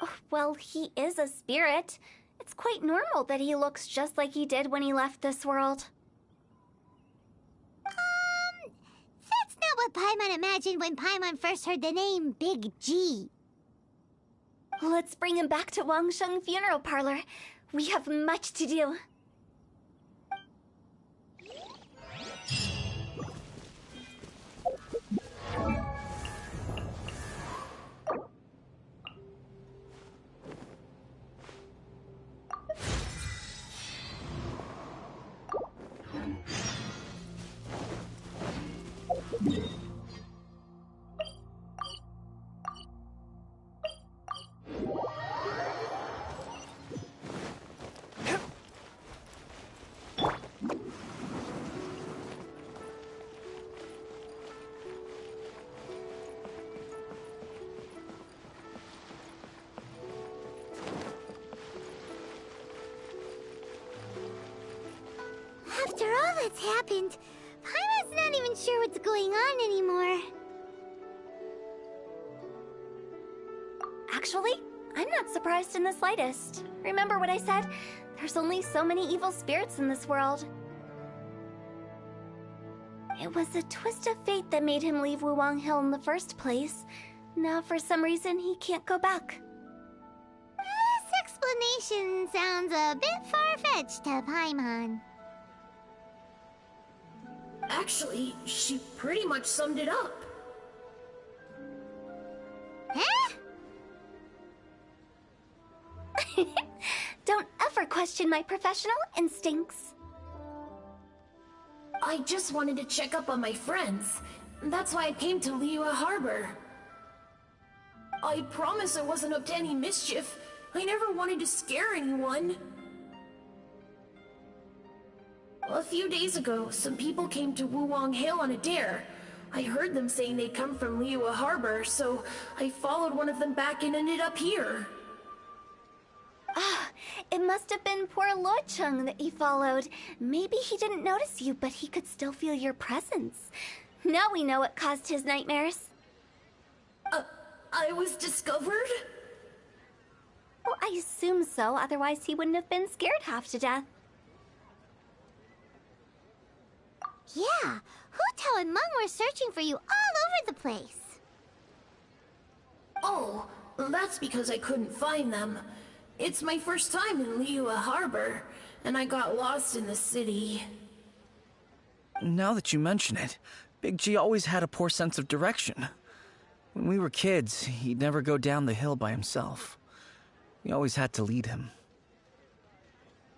Speaker 3: Oh, well, he is a spirit. It's quite normal that he looks just like he did when he left this world.
Speaker 1: That's not what Paimon imagined when Paimon first heard the name Big G.
Speaker 3: Let's bring him back to Wangsheng Funeral Parlor. We have much to do.
Speaker 1: After all that's happened, Paimon's not even sure what's going on anymore.
Speaker 3: Actually, I'm not surprised in the slightest. Remember what I said? There's only so many evil spirits in this world. It was a twist of fate that made him leave Wuwang Hill in the first place. Now, for some reason, he can't go back.
Speaker 1: This explanation sounds a bit far-fetched to Paimon.
Speaker 11: Actually, she pretty much summed it up.
Speaker 1: Huh?
Speaker 3: Don't ever question my professional instincts.
Speaker 11: I just wanted to check up on my friends. That's why I came to Liyue Harbor. I promise I wasn't up to any mischief. I never wanted to scare anyone. A few days ago, some people came to Wuwang Hill on a dare. I heard them saying they'd come from Liyue Harbor, so I followed one of them back and ended up here.
Speaker 3: Ah, it must have been poor Luocheng that he followed. Maybe he didn't notice you, but he could still feel your presence. Now we know what caused his nightmares.
Speaker 11: I was discovered?
Speaker 3: Well, I assume so, otherwise he wouldn't have been scared half to death.
Speaker 1: Yeah, Hu Tao and Meng were searching for you all over the place.
Speaker 11: Oh, that's because I couldn't find them. It's my first time in Liyue Harbor, and I got lost in the city.
Speaker 2: Now that you mention it, Big G always had a poor sense of direction. When we were kids, he'd never go down the hill by himself. We always had to lead him.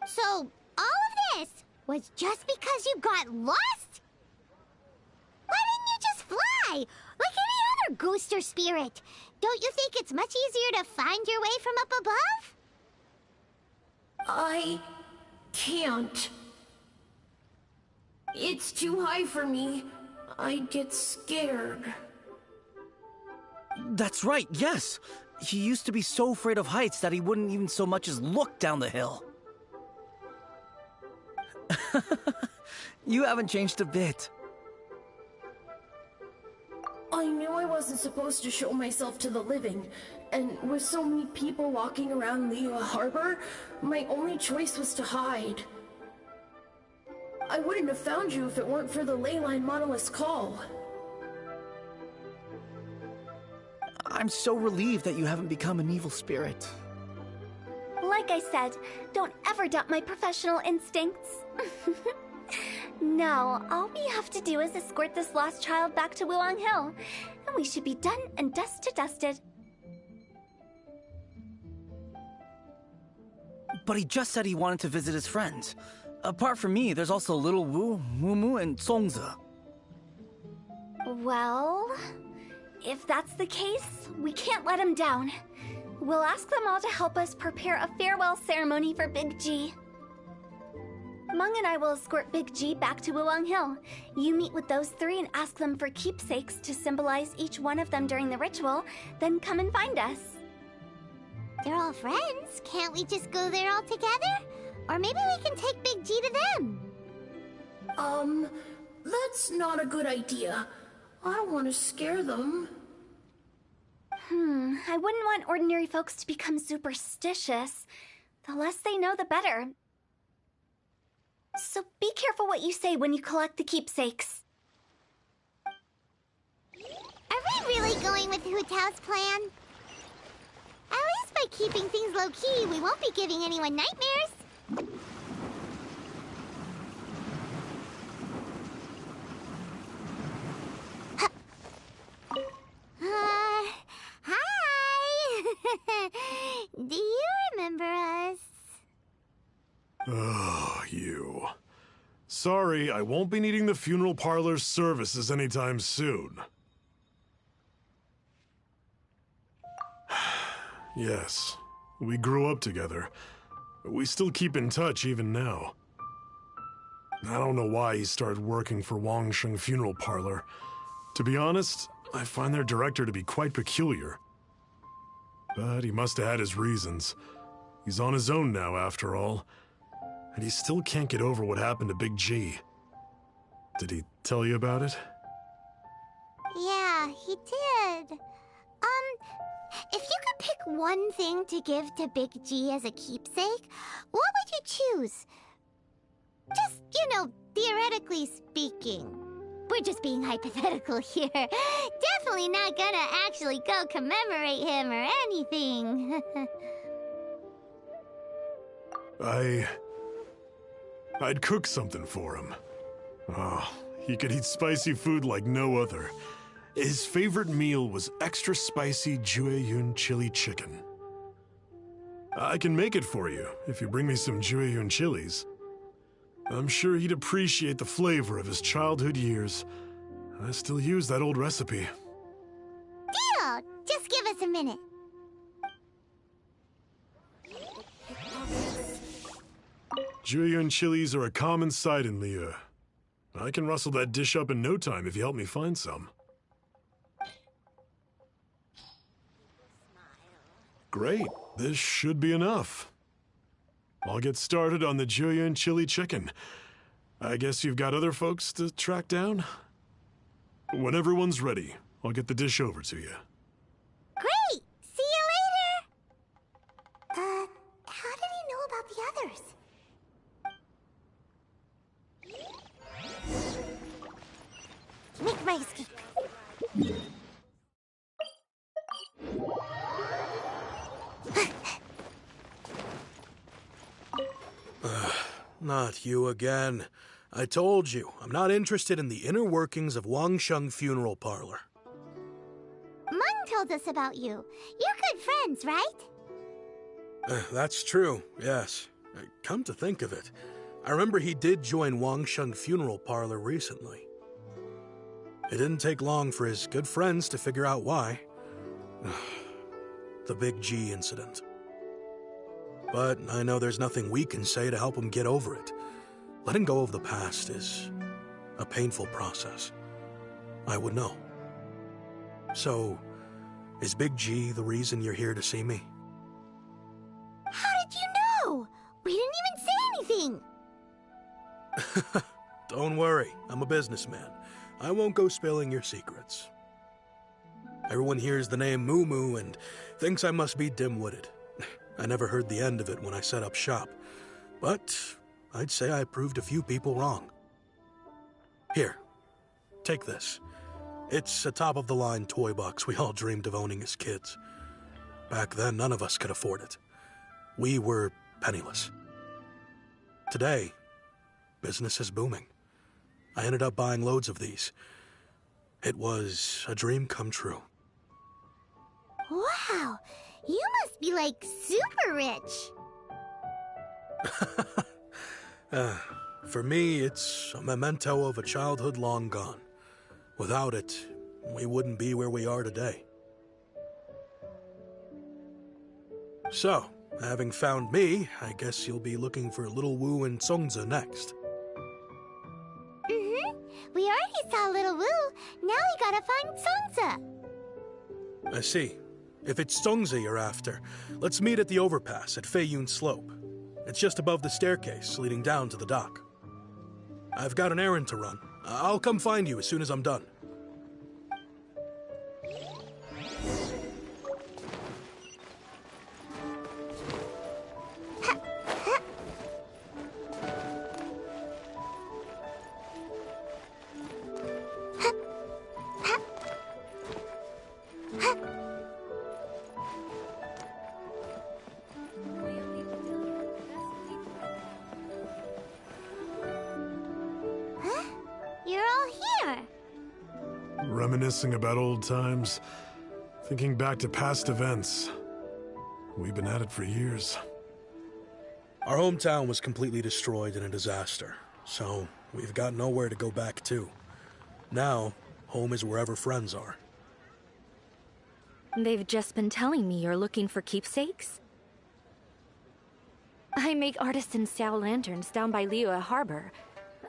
Speaker 1: So, all of this was just because you got lost? Why didn't you just fly? Like any other ghost or spirit? Don't you think it's much easier to find your way from up above?
Speaker 11: I can't. It's too high for me. I'd get scared.
Speaker 2: That's right, yes! He used to be so afraid of heights that he wouldn't even so much as look down the hill. You haven't changed a bit.
Speaker 11: I knew I wasn't supposed to show myself to the living, and with so many people walking around Liyue Harbor, my only choice was to hide. I wouldn't have found you if it weren't for the Leyline Monolith's call.
Speaker 2: I'm so relieved that you haven't become an evil spirit.
Speaker 3: Like I said, don't ever doubt my professional instincts. Now, all we have to do is escort this lost child back to Wuwang Hill, and we should be done and dust to dusted.
Speaker 2: But he just said he wanted to visit his friends. Apart from me, there's also Little Wu, Mumu, and Songza.
Speaker 3: Well, if that's the case, we can't let him down. We'll ask them all to help us prepare a farewell ceremony for Big G. Meng and I will escort Big G back to Wuwang Hill. You meet with those three and ask them for keepsakes to symbolize each one of them during the ritual, then come and find us.
Speaker 1: They're all friends. Can't we just go there all together? Or maybe we can take Big G to them.
Speaker 11: That's not a good idea. I don't want to scare them.
Speaker 3: I wouldn't want ordinary folks to become superstitious. The less they know, the better. So be careful what you say when you collect the keepsakes.
Speaker 1: Are we really going with Hu Tao's plan? At least by keeping things low-key, we won't be giving anyone nightmares. Hi! Do you remember us?
Speaker 5: Oh, you. Sorry, I won't be needing the funeral parlor's services anytime soon. Yes, we grew up together. We still keep in touch even now. I don't know why he started working for Wangsheng Funeral Parlor. To be honest, I find their director to be quite peculiar. But he must have had his reasons. He's on his own now, after all. And he still can't get over what happened to Big G. Did he tell you about it?
Speaker 1: Yeah, he did. If you could pick one thing to give to Big G as a keepsake, what would you choose? Just, theoretically speaking. We're just being hypothetical here. Definitely not gonna actually go commemorate him or anything.
Speaker 5: I'd cook something for him. Oh, he could eat spicy food like no other. His favorite meal was extra spicy Jueyun chili chicken. I can make it for you if you bring me some Jueyun chilies. I'm sure he'd appreciate the flavor of his childhood years. I still use that old recipe.
Speaker 1: Deal! Just give us a minute.
Speaker 5: Julian chilies are a common sight in Liyue. I can rustle that dish up in no time if you help me find some. Great, this should be enough. I'll get started on the Julian chili chicken. I guess you've got other folks to track down? When everyone's ready, I'll get the dish over to you.
Speaker 1: Great! See you later! How did he know about the others? Make my escape.
Speaker 6: Not you again. I told you, I'm not interested in the inner workings of Wangsheng Funeral Parlor.
Speaker 1: Mung told us about you. You're good friends, right?
Speaker 6: That's true, yes. Come to think of it, I remember he did join Wangsheng Funeral Parlor recently. It didn't take long for his good friends to figure out why. The Big G incident. But I know there's nothing we can say to help him get over it. Letting go of the past is a painful process. I would know. So, is Big G the reason you're here to see me?
Speaker 1: How did you know? We didn't even say anything.
Speaker 6: Don't worry, I'm a businessman. I won't go spilling your secrets. Everyone hears the name Moo Moo and thinks I must be dim-witted. I never heard the end of it when I set up shop, but I'd say I proved a few people wrong. Here, take this. It's a top-of-the-line toy box we all dreamed of owning as kids. Back then, none of us could afford it. We were penniless. Today, business is booming. I ended up buying loads of these. It was a dream come true.
Speaker 1: Wow, you must be like super rich.
Speaker 6: For me, it's a memento of a childhood long gone. Without it, we wouldn't be where we are today. So, having found me, I guess you'll be looking for Little Wu and Songzi next.
Speaker 1: We already saw Little Wu. Now we gotta find Songzi.
Speaker 6: I see. If it's Songzi you're after, let's meet at the overpass at Feiyun Slope. It's just above the staircase leading down to the dock. I've got an errand to run. I'll come find you as soon as I'm done.
Speaker 1: You're all here.
Speaker 5: Reminiscing about old times, thinking back to past events. We've been at it for years.
Speaker 6: Our hometown was completely destroyed in a disaster, so we've got nowhere to go back to. Now, home is wherever friends are.
Speaker 7: They've just been telling me you're looking for keepsakes? I make artisan Xiao lanterns down by Liyue Harbor.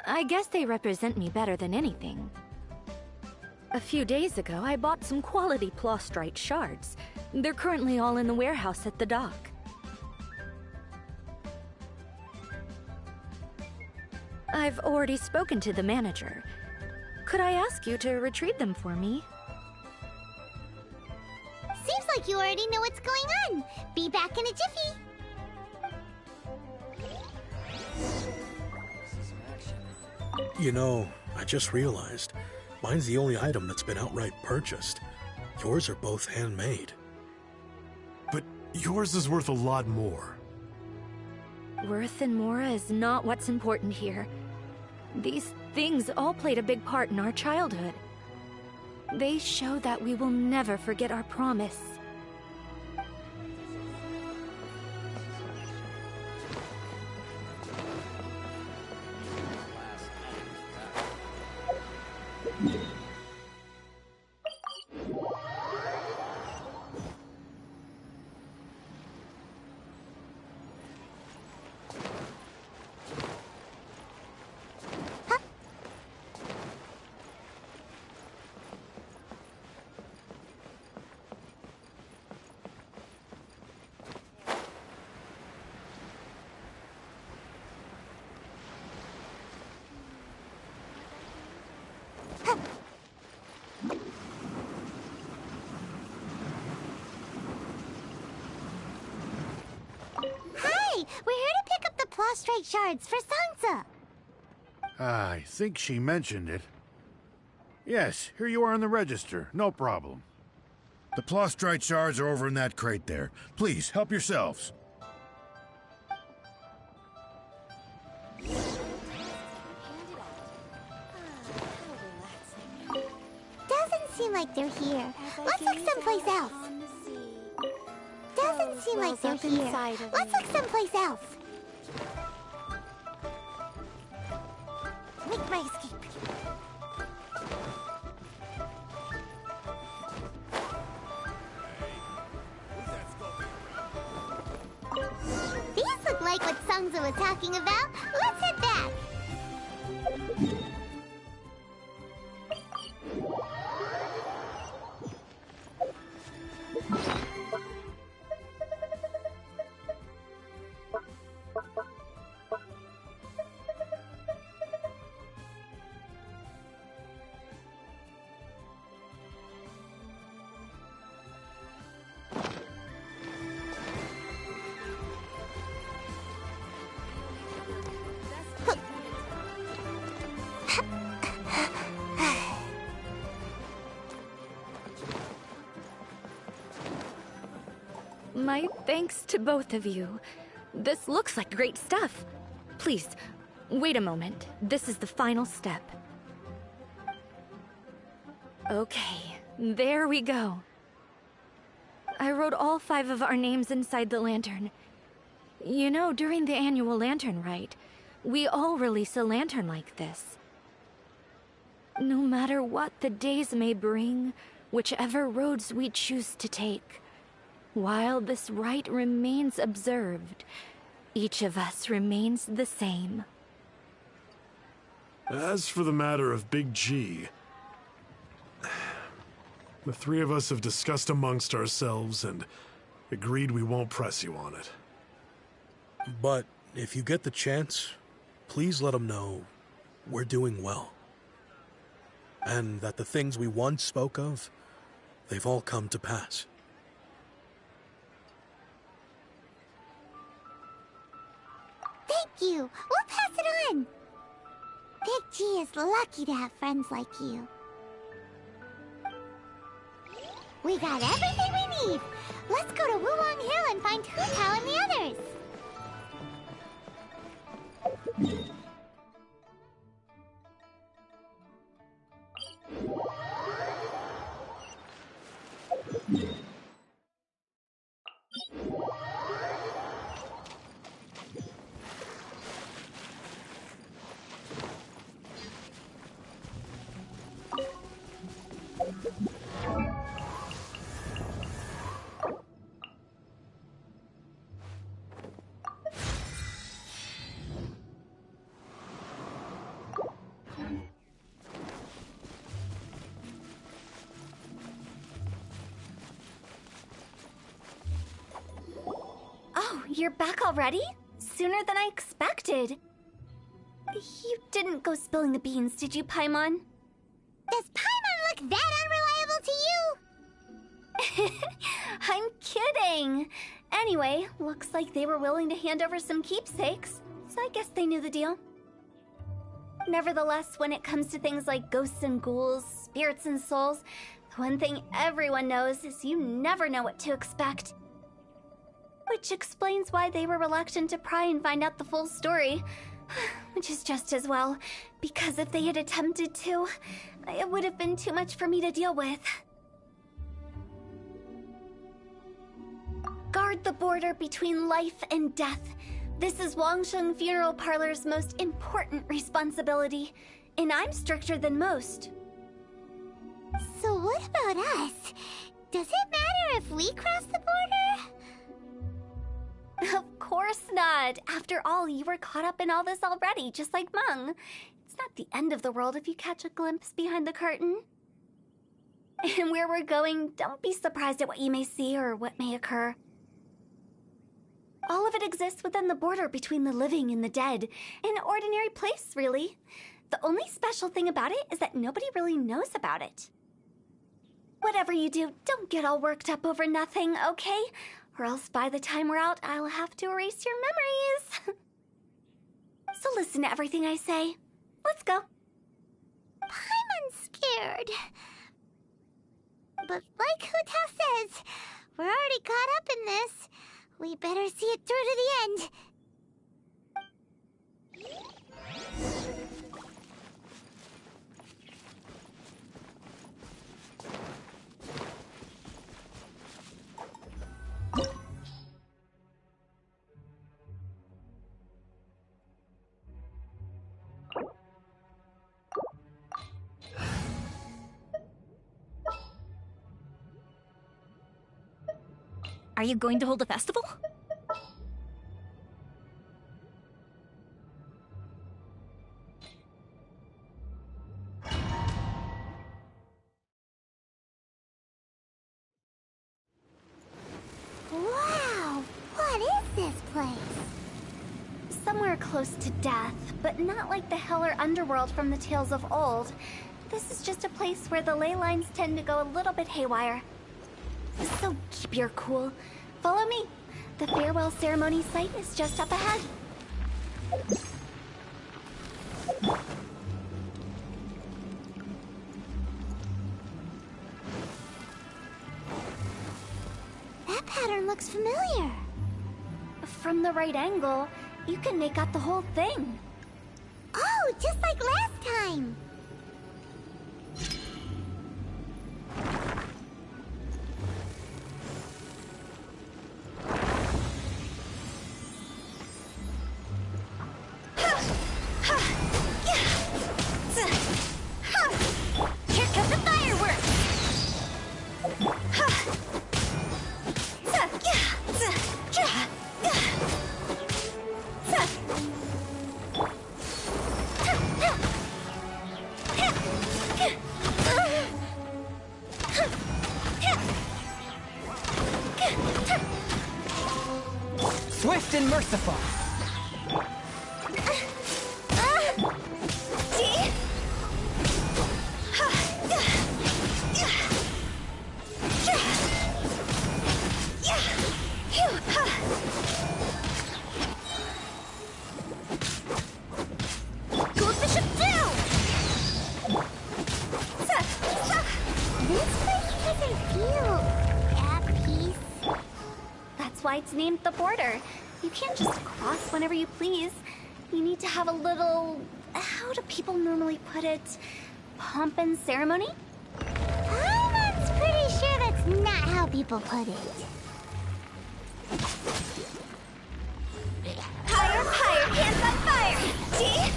Speaker 7: I guess they represent me better than anything. A few days ago, I bought some quality plastrite shards. They're currently all in the warehouse at the dock. I've already spoken to the manager. Could I ask you to retrieve them for me?
Speaker 1: Seems like you already know what's going on. Be back in a jiffy.
Speaker 6: You know, I just realized, mine's the only item that's been outright purchased. Yours are both handmade.
Speaker 5: But yours is worth a lot more.
Speaker 7: Worth and more is not what's important here. These things all played a big part in our childhood. They show that we will never forget our promise.
Speaker 1: We're here to pick up the prostrate shards for Sansa.
Speaker 12: I think she mentioned it. Yes, here you are on the register. No problem. The prostrate shards are over in that crate there. Please, help yourselves.
Speaker 1: Doesn't seem like they're here. Let's look someplace else. Doesn't seem like they're here. Let's look someplace else. Make my escape. These look like what Sangza was talking about. Let's head back.
Speaker 7: My thanks to both of you. This looks like great stuff. Please, wait a moment. This is the final step. Okay, there we go. I wrote all 5 of our names inside the lantern. You know, during the annual lantern rite, we all release a lantern like this. No matter what the days may bring, whichever roads we choose to take, while this rite remains observed, each of us remains the same.
Speaker 5: As for the matter of Big G, the 3 of us have discussed amongst ourselves and agreed we won't press you on it.
Speaker 6: But if you get the chance, please let him know we're doing well. And that the things we once spoke of, they've all come to pass.
Speaker 1: Thank you. We'll pass it on. Big G is lucky to have friends like you. We got everything we need. Let's go to Wulong Hill and find Hu Tao and the others.
Speaker 3: You're back already? Sooner than I expected. You didn't go spilling the beans, did you, Paimon?
Speaker 1: Does Paimon look that unreliable to you?
Speaker 3: I'm kidding. Anyway, looks like they were willing to hand over some keepsakes, so I guess they knew the deal. Nevertheless, when it comes to things like ghosts and ghouls, spirits and souls, the one thing everyone knows is you never know what to expect. Which explains why they were reluctant to pry and find out the full story. Which is just as well, because if they had attempted to, it would have been too much for me to deal with. Guard the border between life and death. This is Wangsheng Funeral Parlor's most important responsibility, and I'm stricter than most.
Speaker 1: So what about us? Does it matter if we cross the border?
Speaker 3: Of course not. After all, you were caught up in all this already, just like Mung. It's not the end of the world if you catch a glimpse behind the curtain. And where we're going, don't be surprised at what you may see or what may occur. All of it exists within the border between the living and the dead. An ordinary place, really. The only special thing about it is that nobody really knows about it. Whatever you do, don't get all worked up over nothing, okay? Or else by the time we're out, I'll have to erase your memories. So listen to everything I say. Let's go.
Speaker 1: I'm unscared. But like Huta says, we're already caught up in this. We better see it through to the end.
Speaker 7: Are you going to hold a festival?
Speaker 1: Wow! What is this place?
Speaker 3: Somewhere close to death, but not like the hell or underworld from the tales of old. This is just a place where the ley lines tend to go a little bit haywire. So keep your cool. Follow me. The farewell ceremony site is just up ahead.
Speaker 1: That pattern looks familiar.
Speaker 3: From the right angle, you can make out the whole thing.
Speaker 1: Oh, just like last time.
Speaker 3: Here come the fireworks!
Speaker 10: Swift and merciful.
Speaker 3: Goldbishop down!
Speaker 1: This place doesn't feel at peace.
Speaker 3: That's why it's named the border. You can't just cross whenever you please. You need to have a little... how do people normally put it? Pomp and ceremony?
Speaker 1: I'm pretty sure that's not how people put it.
Speaker 3: Higher, higher, hands on fire! See?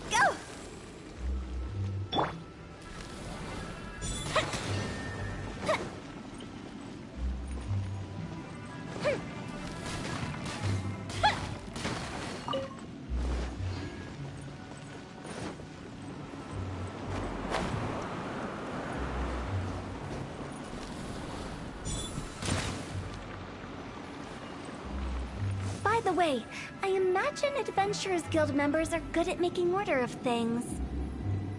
Speaker 3: Go! By the way, I imagine Adventurers Guild members are good at making order of things.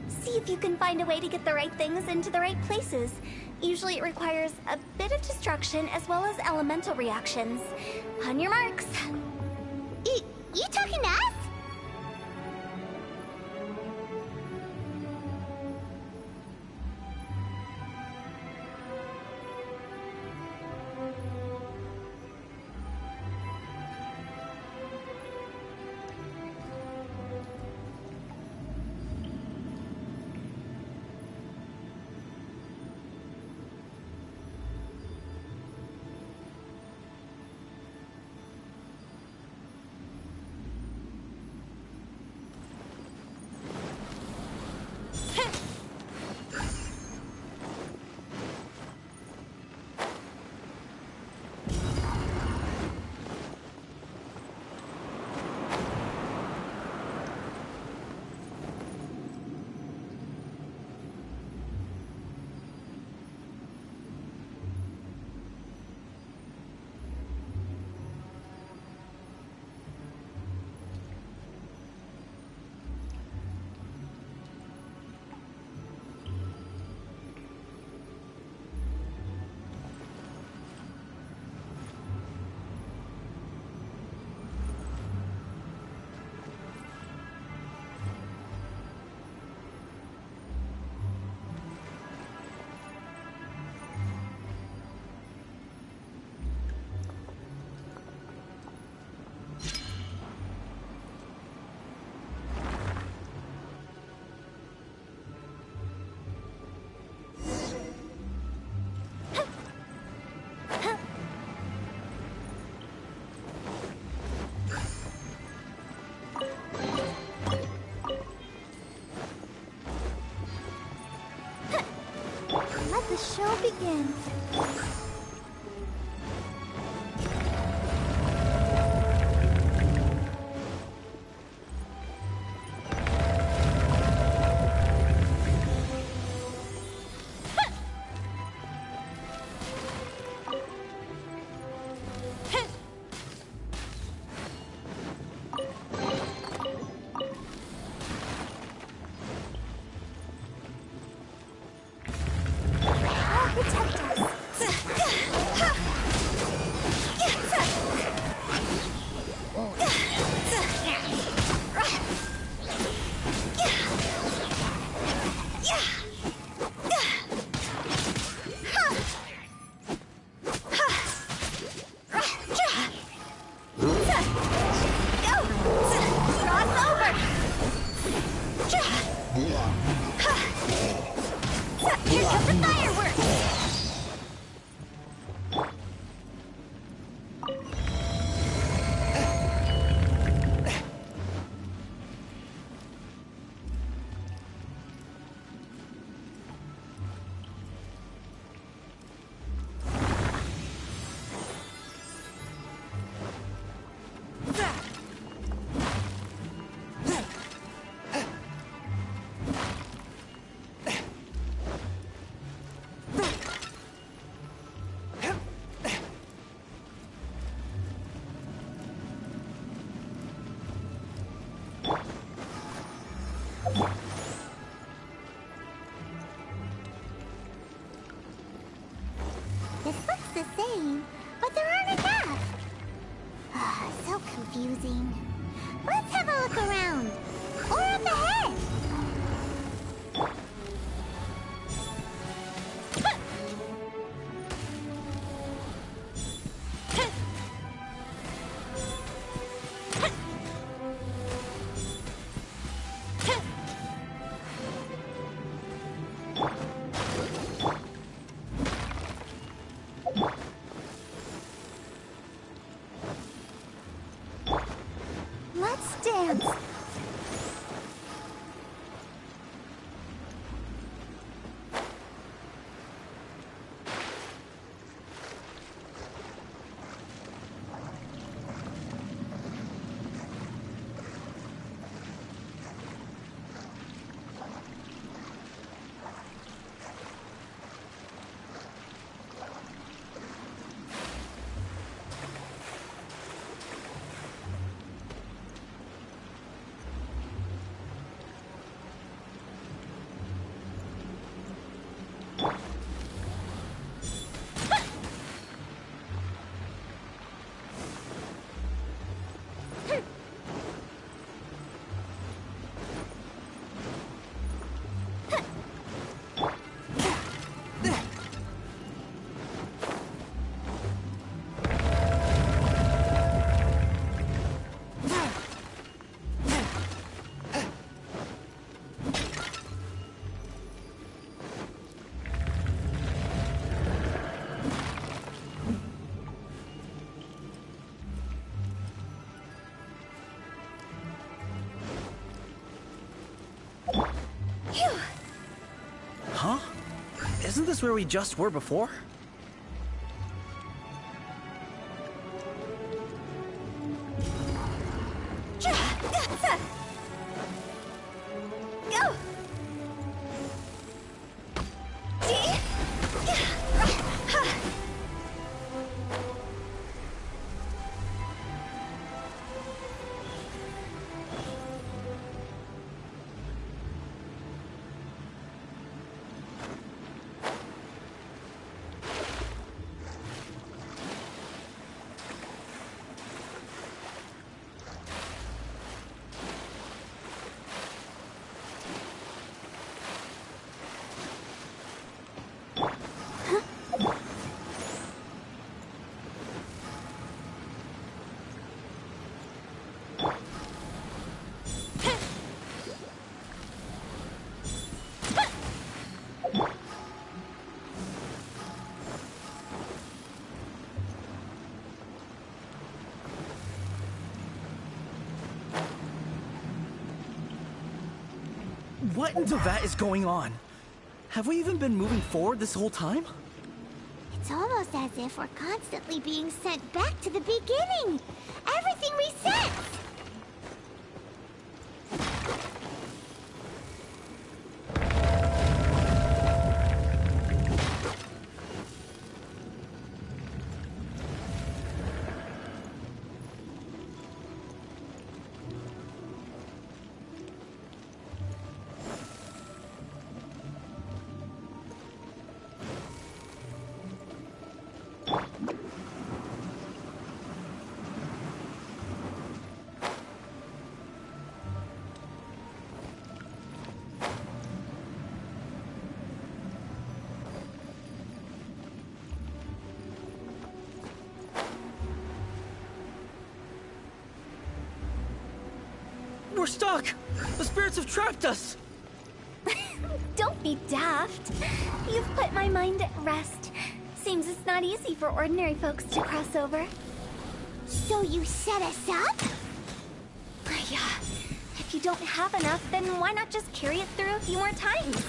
Speaker 3: See if you can find a way to get the right things into the right places. Usually it requires a bit of destruction as well as elemental reactions. On your marks.
Speaker 1: You talking to us?
Speaker 3: begin.
Speaker 1: This looks the same, but there aren't enough. So confusing. Let's have a look around. Or up ahead.
Speaker 3: Let's dance.
Speaker 2: Huh? Isn't this where we just were before? What in Devat is going on? Have we even been moving forward this whole time?
Speaker 1: It's almost as if we're constantly being sent back to the beginning. Everything resets.
Speaker 2: We're stuck! The spirits have trapped us!
Speaker 3: Don't be daft. You've put my mind at rest. Seems it's not easy for ordinary folks to cross over.
Speaker 1: So you set us up?
Speaker 3: Yeah. If you don't have enough, then why not just carry it through a few more times?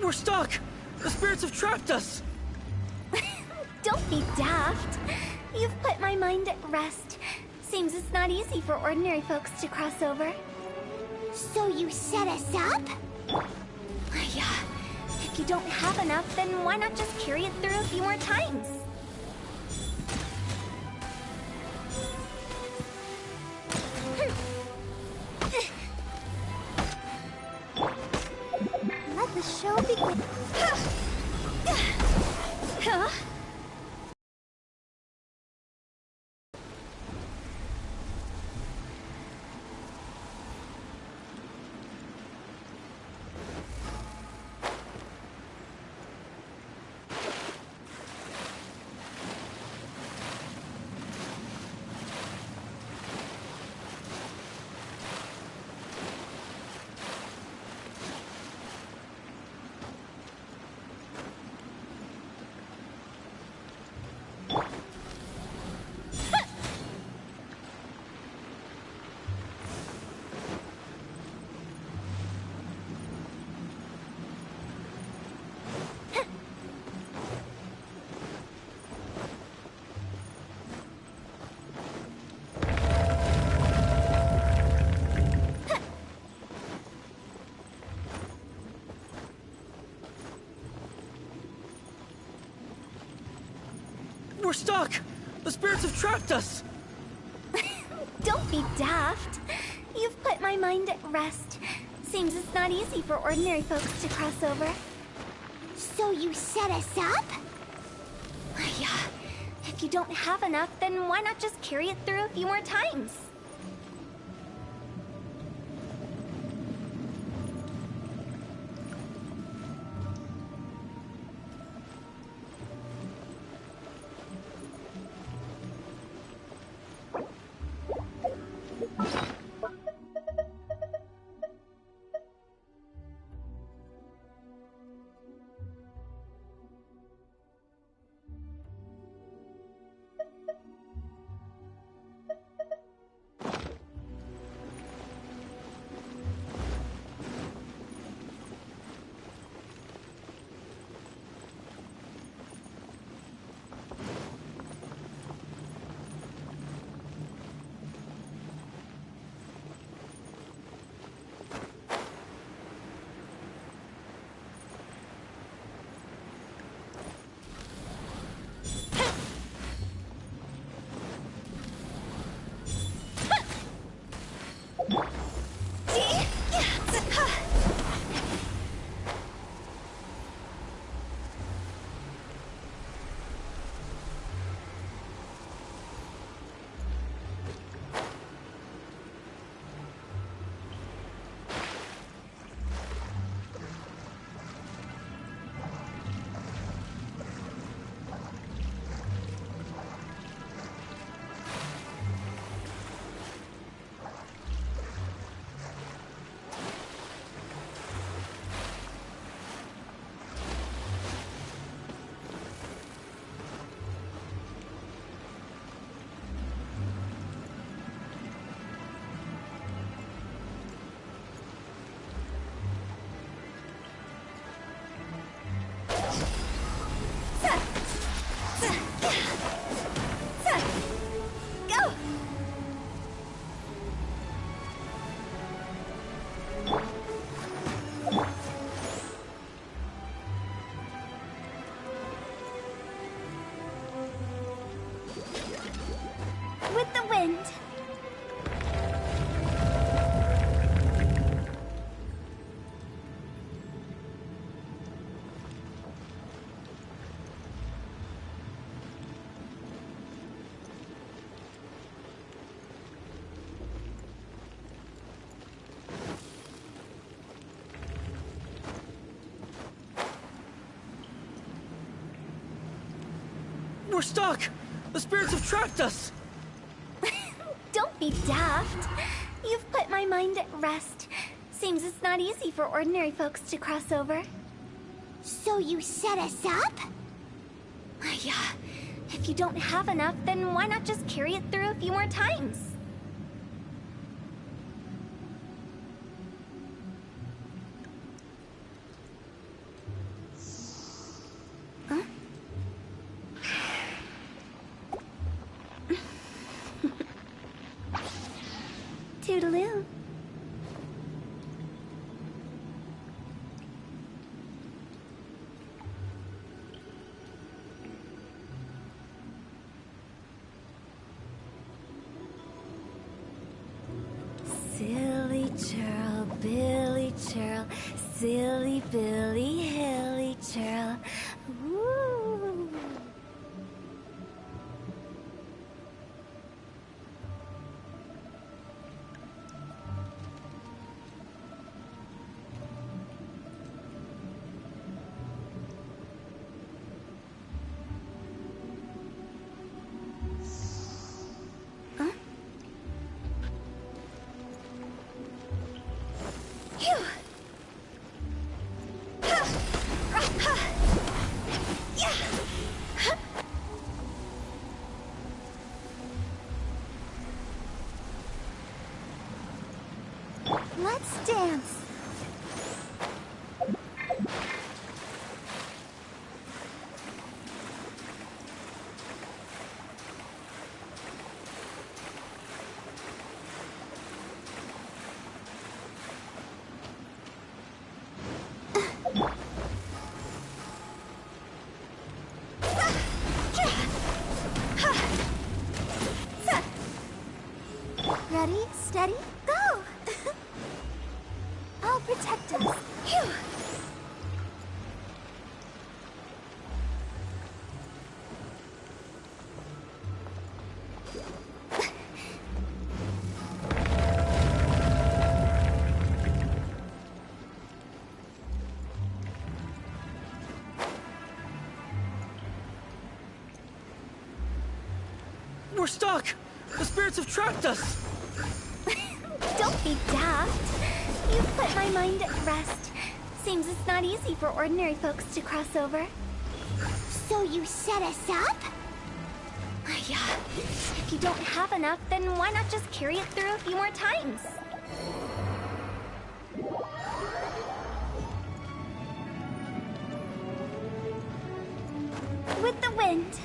Speaker 2: We're stuck! The spirits have trapped us!
Speaker 3: Don't be daft. You've put my mind at rest. Seems it's not easy for ordinary folks to cross over.
Speaker 1: So you set us up?
Speaker 3: Yeah. If you don't have enough, then why not just carry it through a few more times?
Speaker 1: Let the show begin.
Speaker 3: Huh?
Speaker 2: We're stuck! The spirits have trapped us!
Speaker 3: Don't be daft. You've put my mind at rest. Seems it's not easy for ordinary folks to cross over.
Speaker 1: So you set us up?
Speaker 3: Yeah. If you don't have enough, then why not just carry it through a few more times?
Speaker 2: We're stuck! The spirits have trapped us!
Speaker 3: Don't be daft. You've put my mind at rest. Seems it's not easy for ordinary folks to cross over.
Speaker 1: So you set us up?
Speaker 3: Yeah. If you don't have enough, then why not just carry it through a few more times? Huh? Toodaloo. Silly churl, Billy churl, silly Billy, hilly churl. Woo! Let's dance. Ready, steady, go! I'll protect us. Phew.
Speaker 2: We're stuck! The spirits have trapped us!
Speaker 3: Don't be daft. You've put my mind at rest. Seems it's not easy for ordinary folks to cross over.
Speaker 1: So you set us up?
Speaker 3: Yeah. If you don't have enough, then why not just carry it through a few more times? With the wind.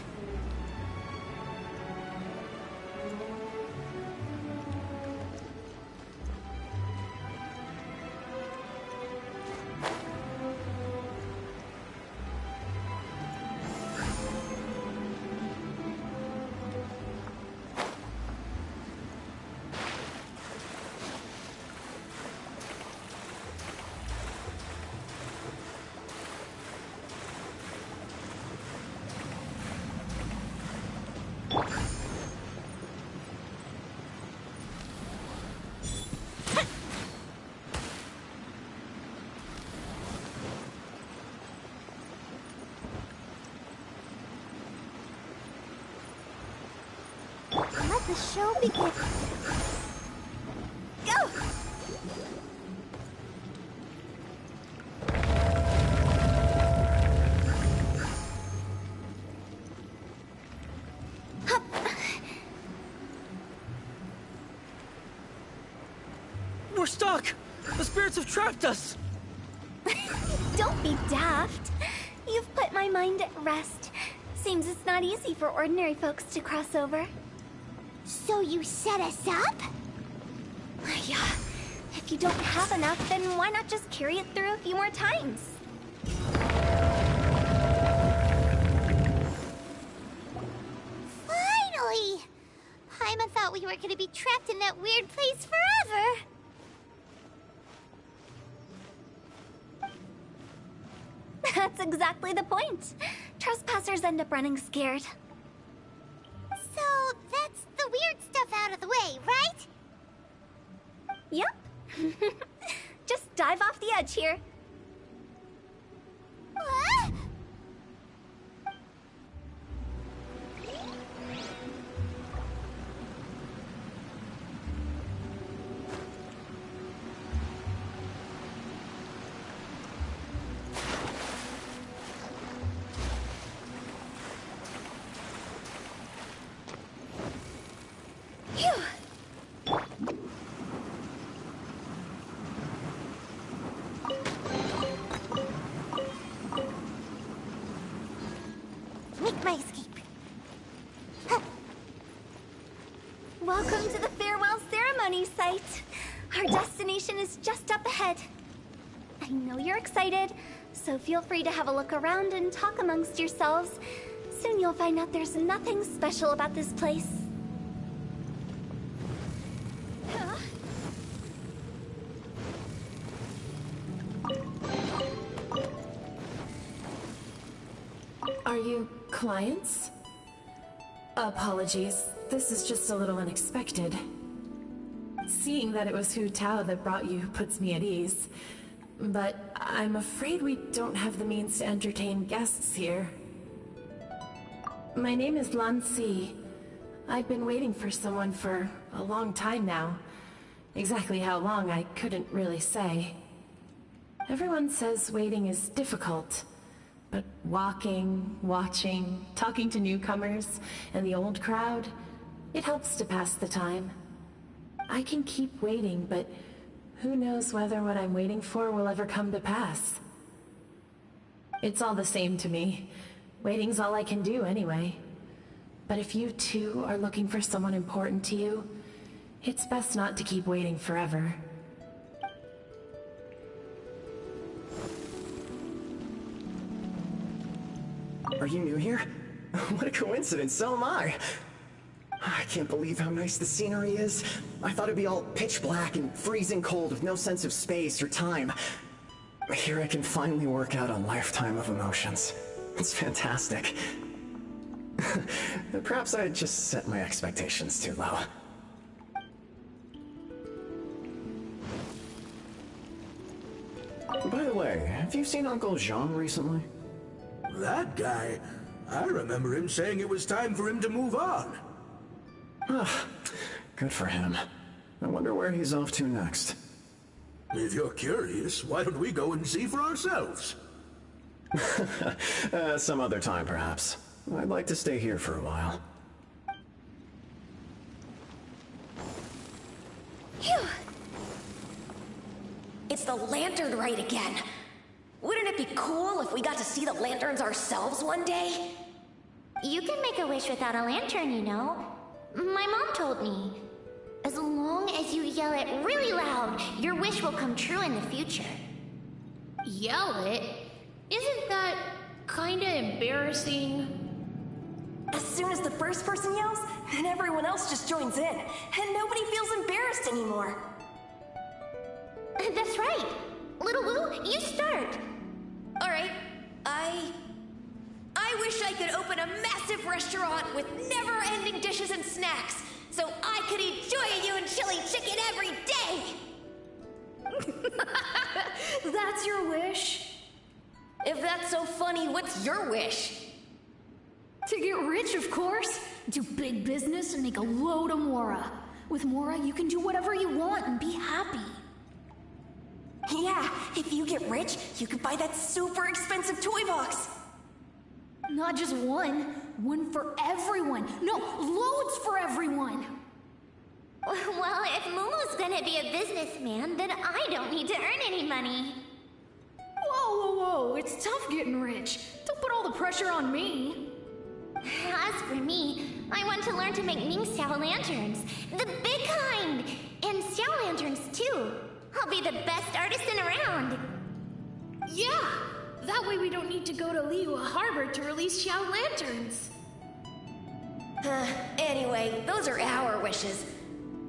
Speaker 3: Let the show begin. Go! Hup.
Speaker 2: We're stuck! The spirits have trapped us!
Speaker 3: Don't be daft. You've put my mind at rest. Seems it's not easy for ordinary folks to cross over.
Speaker 1: So you set us up?
Speaker 3: Yeah. If you don't have enough, then why not just carry it through a few more times?
Speaker 1: Finally! Paimon thought we were gonna be trapped in that weird place forever.
Speaker 3: That's exactly the point. Trespassers end up running scared.
Speaker 1: So that's the weird stuff out of the way, right?
Speaker 3: Yep. Just dive off the edge here. sight. Our destination is just up ahead. I know you're excited, so feel free to have a look around and talk amongst yourselves. Soon you'll find out there's nothing special about this place.
Speaker 11: Are you clients? Apologies, this is just a little unexpected. Seeing that it was Hu Tao that brought you puts me at ease. But I'm afraid we don't have the means to entertain guests here. My name is Lan Si. I've been waiting for someone for a long time now. Exactly how long, I couldn't really say. Everyone says waiting is difficult. But walking, watching, talking to newcomers, and the old crowd, it helps to pass the time. I can keep waiting, but who knows whether what I'm waiting for will ever come to pass. It's all the same to me. Waiting's all I can do anyway. But if you too are looking for someone important to you, it's best not to keep waiting forever.
Speaker 13: Are you new here? What a coincidence, so am I. I can't believe how nice the scenery is. I thought it'd be all pitch black and freezing cold with no sense of space or time. Here I can finally work out a lifetime of emotions. It's fantastic. Perhaps I just set my expectations too low. By the way, have you seen Uncle Jean recently?
Speaker 14: That guy? I remember him saying it was time for him to move on.
Speaker 13: Good for him. I wonder where he's off to next.
Speaker 14: If you're curious, why don't we go and see for ourselves?
Speaker 13: Some other time, perhaps. I'd like to stay here for a while.
Speaker 15: Phew! It's the lantern rite again. Wouldn't it be cool if we got to see the lanterns ourselves one day?
Speaker 1: You can make a wish without a lantern, you know. My mom told me. As long as you yell it really loud, your wish will come true in the future.
Speaker 11: Yell it? Isn't that kinda embarrassing?
Speaker 15: As soon as the first person yells, and everyone else just joins in, and nobody feels embarrassed anymore.
Speaker 1: That's right. Little Wu, you start.
Speaker 15: Alright, I wish I could open a massive restaurant with never-ending dishes and snacks, so I could eat Joy and chili chicken every day!
Speaker 11: That's your wish?
Speaker 15: If that's so funny, what's your wish?
Speaker 11: To get rich, of course. Do big business and make a load of Mora. With Mora, you can do whatever you want and be happy.
Speaker 15: Yeah, if you get rich, you can buy that super expensive toy box.
Speaker 11: Not just one. One for everyone. No, loads for everyone.
Speaker 1: Well, if Momo's gonna be a businessman, then I don't need to earn any money.
Speaker 11: Whoa. It's tough getting rich. Don't put all the pressure on me.
Speaker 1: As for me, I want to learn to make Ming Xiao lanterns. The big kind! And Xiao lanterns, too. I'll be the best artisan around.
Speaker 11: Yeah! That way we don't need to go to Liyue Harbor to release Xiao lanterns.
Speaker 15: Anyway, those are our wishes.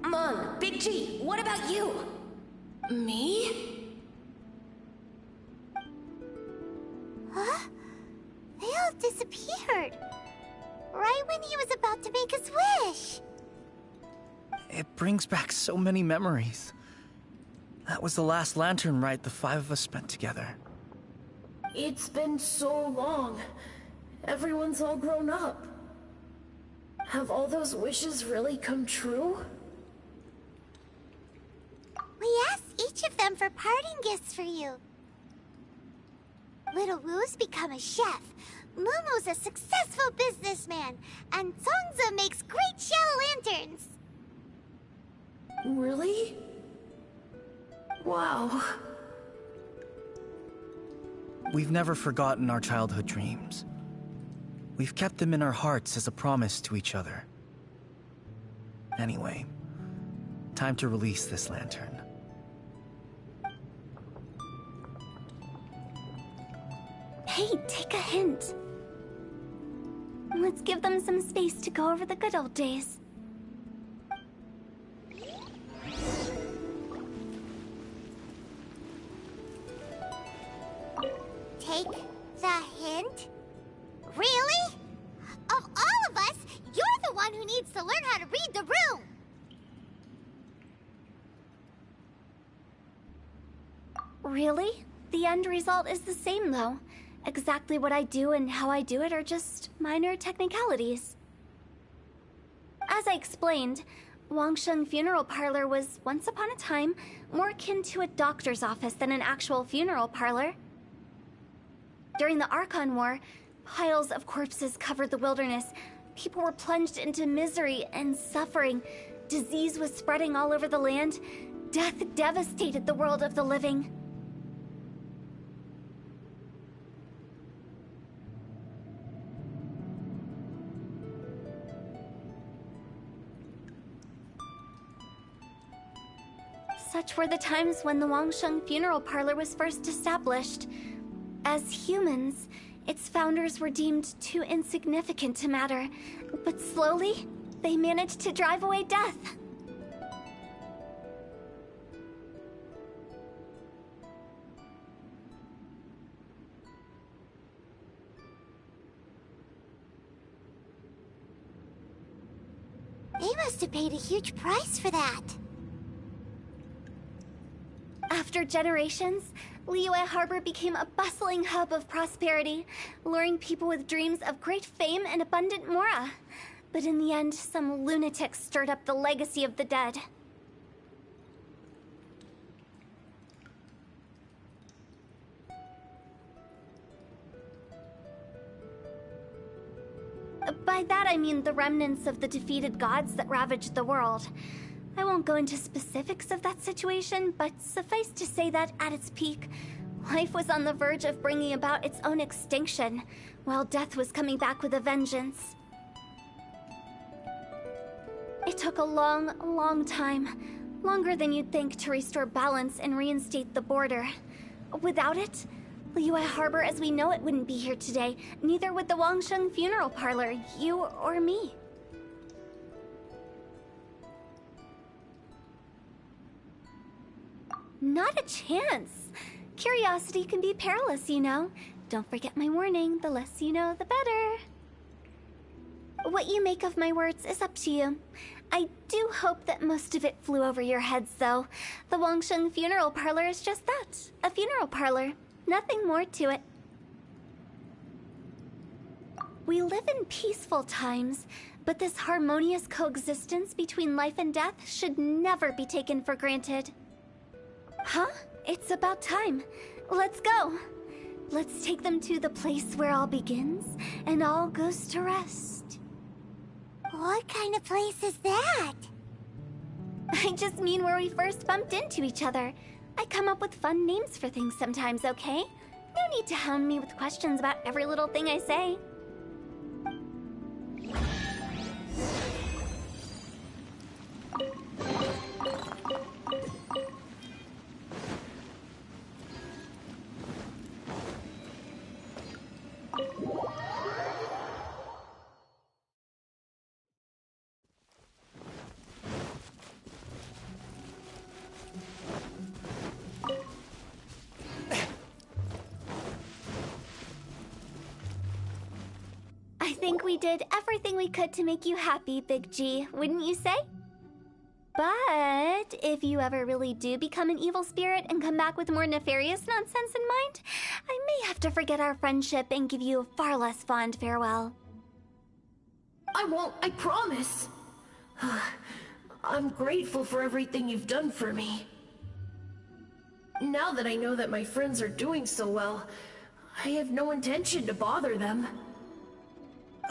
Speaker 15: Mung, Big G, what about you?
Speaker 11: Me?
Speaker 1: Huh? They all disappeared. Right when he was about to make his wish.
Speaker 2: It brings back so many memories. That was the last lantern rite the five of us spent together.
Speaker 11: It's been so long. Everyone's all grown up. Have all those wishes really come true?
Speaker 1: We asked each of them for parting gifts for you. Little Wu's become a chef. Momo's a successful businessman. And Songza makes great Xiao lanterns.
Speaker 11: Really? Wow.
Speaker 2: We've never forgotten our childhood dreams. We've kept them in our hearts as a promise to each other. Anyway, Time to release this lantern.
Speaker 3: Hey, take a hint. Let's give them some space to go over the good old days.
Speaker 1: Take the hint? Really? Of all of us, you're the one who needs to learn how to read the room!
Speaker 3: Really? The end result is the same, though. Exactly what I do and how I do it are just minor technicalities. As I explained, Wangsheng Funeral Parlor was, once upon a time, more akin to a doctor's office than an actual funeral parlor. During the Archon War, piles of corpses covered the wilderness. People were plunged into misery and suffering. Disease was spreading all over the land. Death devastated the world of the living. Such were the times when the Wangsheng Funeral Parlor was first established. As humans, its founders were deemed too insignificant to matter, but slowly, they managed to drive away death.
Speaker 1: They must have paid a huge price for that.
Speaker 3: After generations, Liyue Harbor became a bustling hub of prosperity, luring people with dreams of great fame and abundant mora. But in the end, some lunatics stirred up the legacy of the dead. By that I mean the remnants of the defeated gods that ravaged the world. I won't go into specifics of that situation, but suffice to say that at its peak, life was on the verge of bringing about its own extinction, while death was coming back with a vengeance. It took a long, long time, longer than you'd think, to restore balance and reinstate the border. Without it, Liyue Harbor as we know it wouldn't be here today, neither would the Wangsheng Funeral Parlor, you or me. Not a chance. Curiosity can be perilous, you know. Don't forget my warning, the less you know, the better. What you make of my words is up to you. I do hope that most of it flew over your heads, though. The Wangsheng Funeral Parlor is just that, a funeral parlor. Nothing more to it. We live in peaceful times, but this harmonious coexistence between life and death should never be taken for granted. Huh? It's about time. Let's go. Let's take them to the place where all begins and all goes to rest.
Speaker 1: What kind of place is that?
Speaker 3: I just mean where we first bumped into each other. I come up with fun names for things sometimes, okay? No need to hound me with questions about every little thing I say. I think we did everything we could to make you happy, Big G, wouldn't you say? But if you ever really do become an evil spirit and come back with more nefarious nonsense in mind, I may have to forget our friendship and give you a far less fond farewell.
Speaker 11: I won't, I promise. I'm grateful for everything you've done for me. Now that I know that my friends are doing so well, I have no intention to bother them.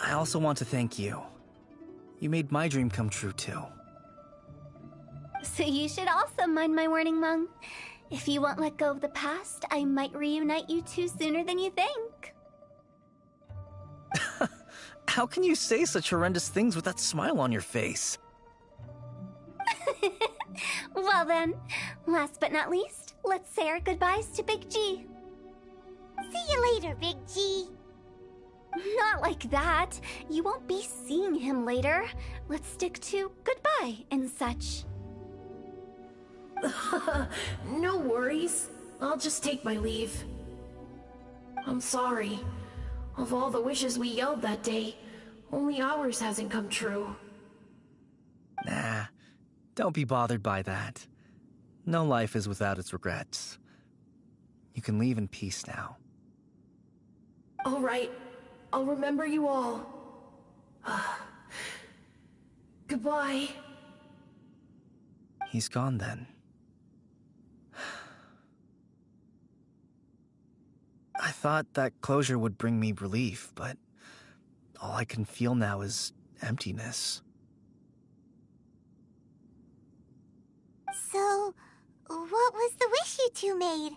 Speaker 2: I also want to thank you. You made my dream come true, too.
Speaker 3: So you should also mind my warning, Mung. If you won't let go of the past, I might reunite you two sooner than you think.
Speaker 2: How can you say such horrendous things with that smile on your face?
Speaker 3: Well then, last but not least, let's say our goodbyes to Big G.
Speaker 1: See you later, Big G.
Speaker 3: Not like that. You won't be seeing him later. Let's stick to goodbye and such.
Speaker 11: No worries. I'll just take my leave. I'm sorry. Of all the wishes we yelled that day, only ours hasn't come true.
Speaker 2: Nah, don't be bothered by that. No life is without its regrets. You can leave in peace now.
Speaker 11: All right. I'll remember you all. Goodbye.
Speaker 2: He's gone then. I thought that closure would bring me relief, but all I can feel now is emptiness.
Speaker 1: So, what was the wish you two made?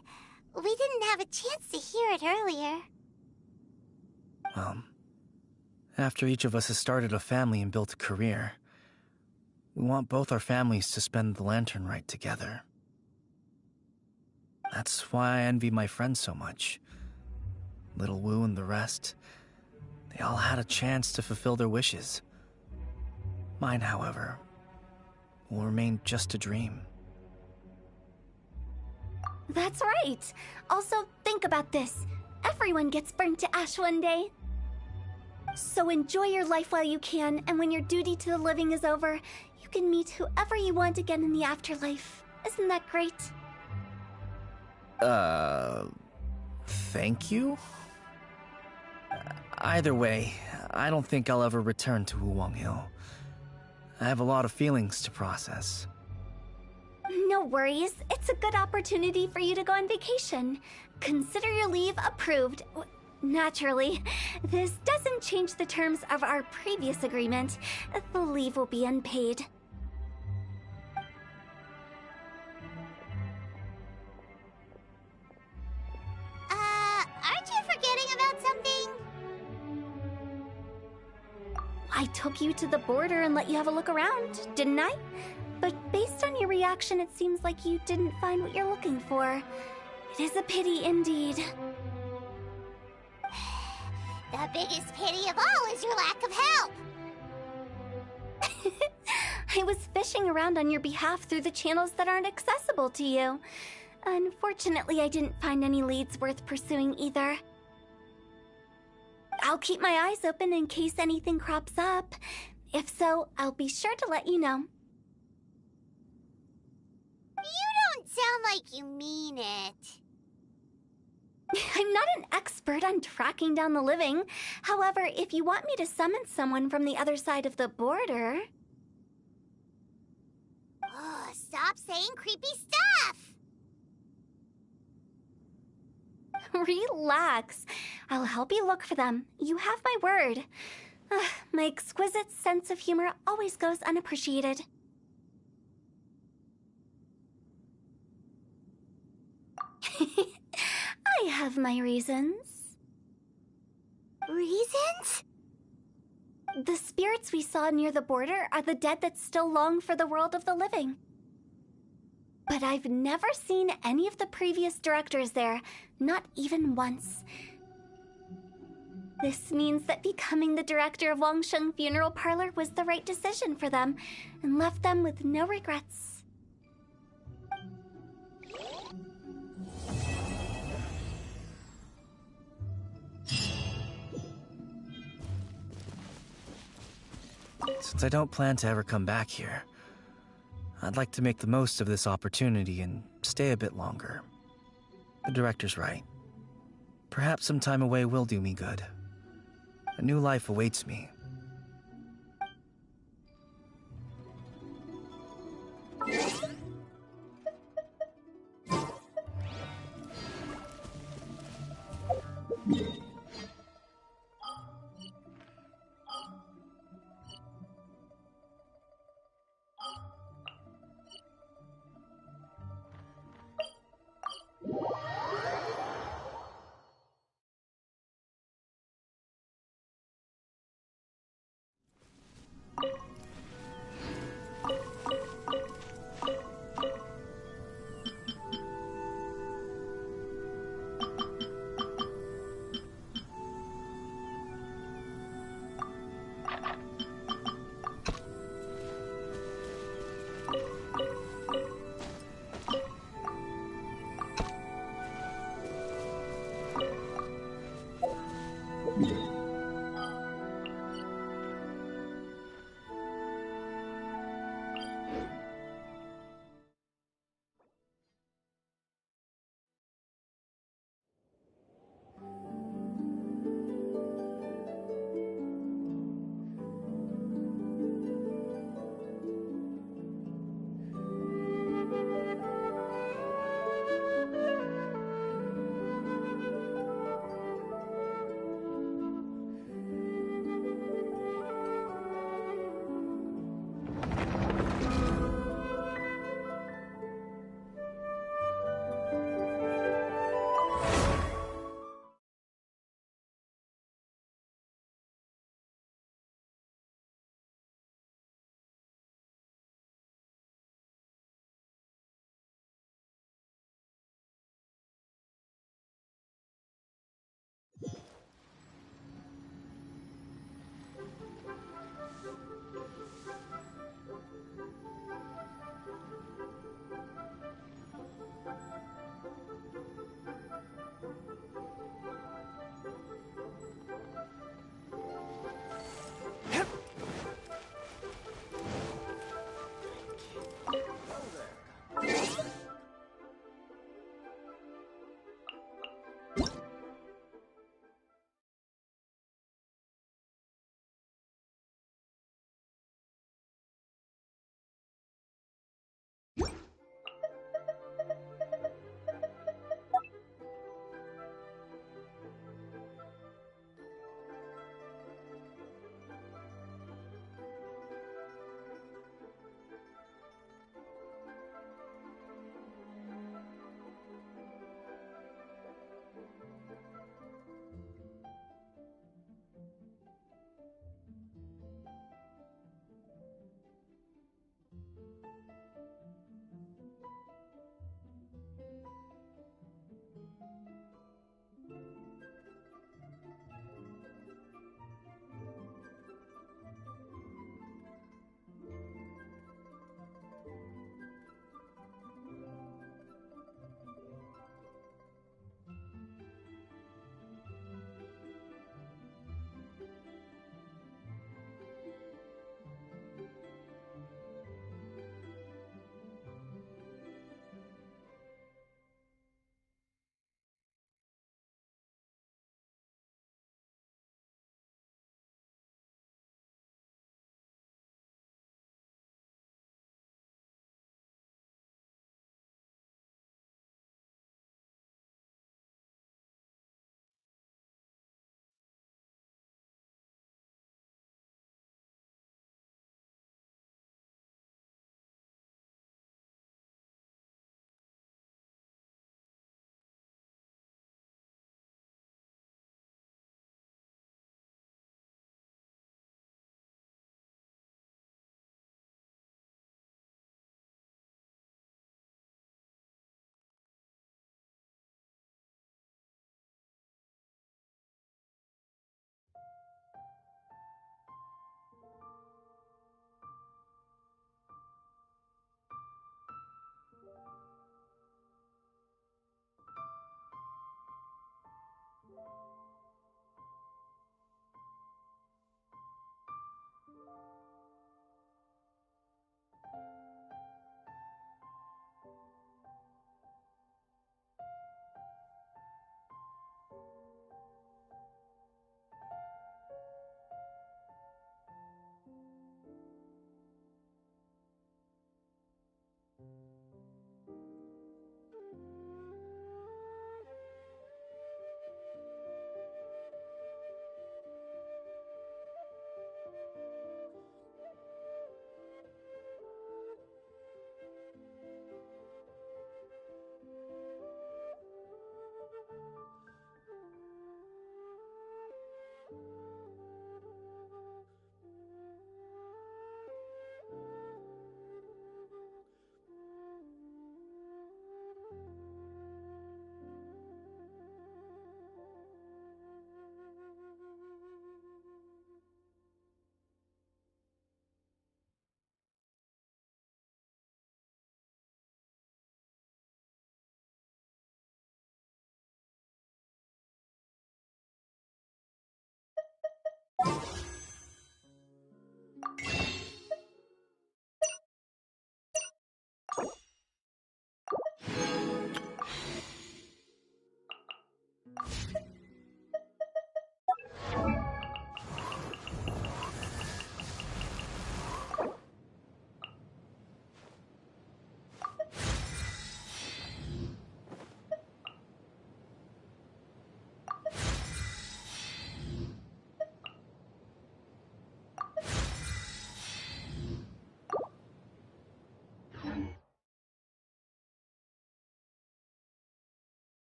Speaker 1: We didn't have a chance to hear it earlier.
Speaker 2: Well, after each of us has started a family and built a career, we want both our families to spend the Lantern Rite together. That's why I envy my friends so much. Little Wu and the rest, they all had a chance to fulfill their wishes. Mine, however, will remain just a dream.
Speaker 3: That's right. Also, think about this. Everyone gets burned to ash one day. So enjoy your life while you can, and when your duty to the living is over, you can meet whoever you want again in the afterlife. Isn't that great?
Speaker 2: Thank you? Either way, I don't think I'll ever return to Wuwang Hill. I have a lot of feelings to process.
Speaker 3: No worries. It's a good opportunity for you to go on vacation. Consider your leave approved. Naturally, this doesn't change the terms of our previous agreement. The leave will be unpaid.
Speaker 1: Aren't you forgetting about something?
Speaker 3: I took you to the border and let you have a look around, didn't I? But based on your reaction, it seems like you didn't find what you're looking for. It is a pity indeed.
Speaker 1: The biggest pity of all is your lack of help.
Speaker 3: I was fishing around on your behalf through the channels that aren't accessible to you. Unfortunately, I didn't find any leads worth pursuing either. I'll keep my eyes open in case anything crops up. If so, I'll be sure to let you know.
Speaker 1: You don't sound like you mean it.
Speaker 3: I'm not an expert on tracking down the living. However, if you want me to summon someone from the other side of the border...
Speaker 1: Oh, stop saying creepy stuff!
Speaker 3: Relax. I'll help you look for them. You have my word. My exquisite sense of humor always goes unappreciated. I have my reasons.
Speaker 1: Reasons?
Speaker 3: The spirits we saw near the border are the dead that still long for the world of the living. But I've never seen any of the previous directors there, not even once. This means that becoming the director of Wangsheng Funeral Parlor was the right decision for them, and left them with no regrets.
Speaker 2: Since I don't plan to ever come back here, I'd like to make the most of this opportunity and stay a bit longer. The director's right. Perhaps some time away will do me good. A new life awaits me,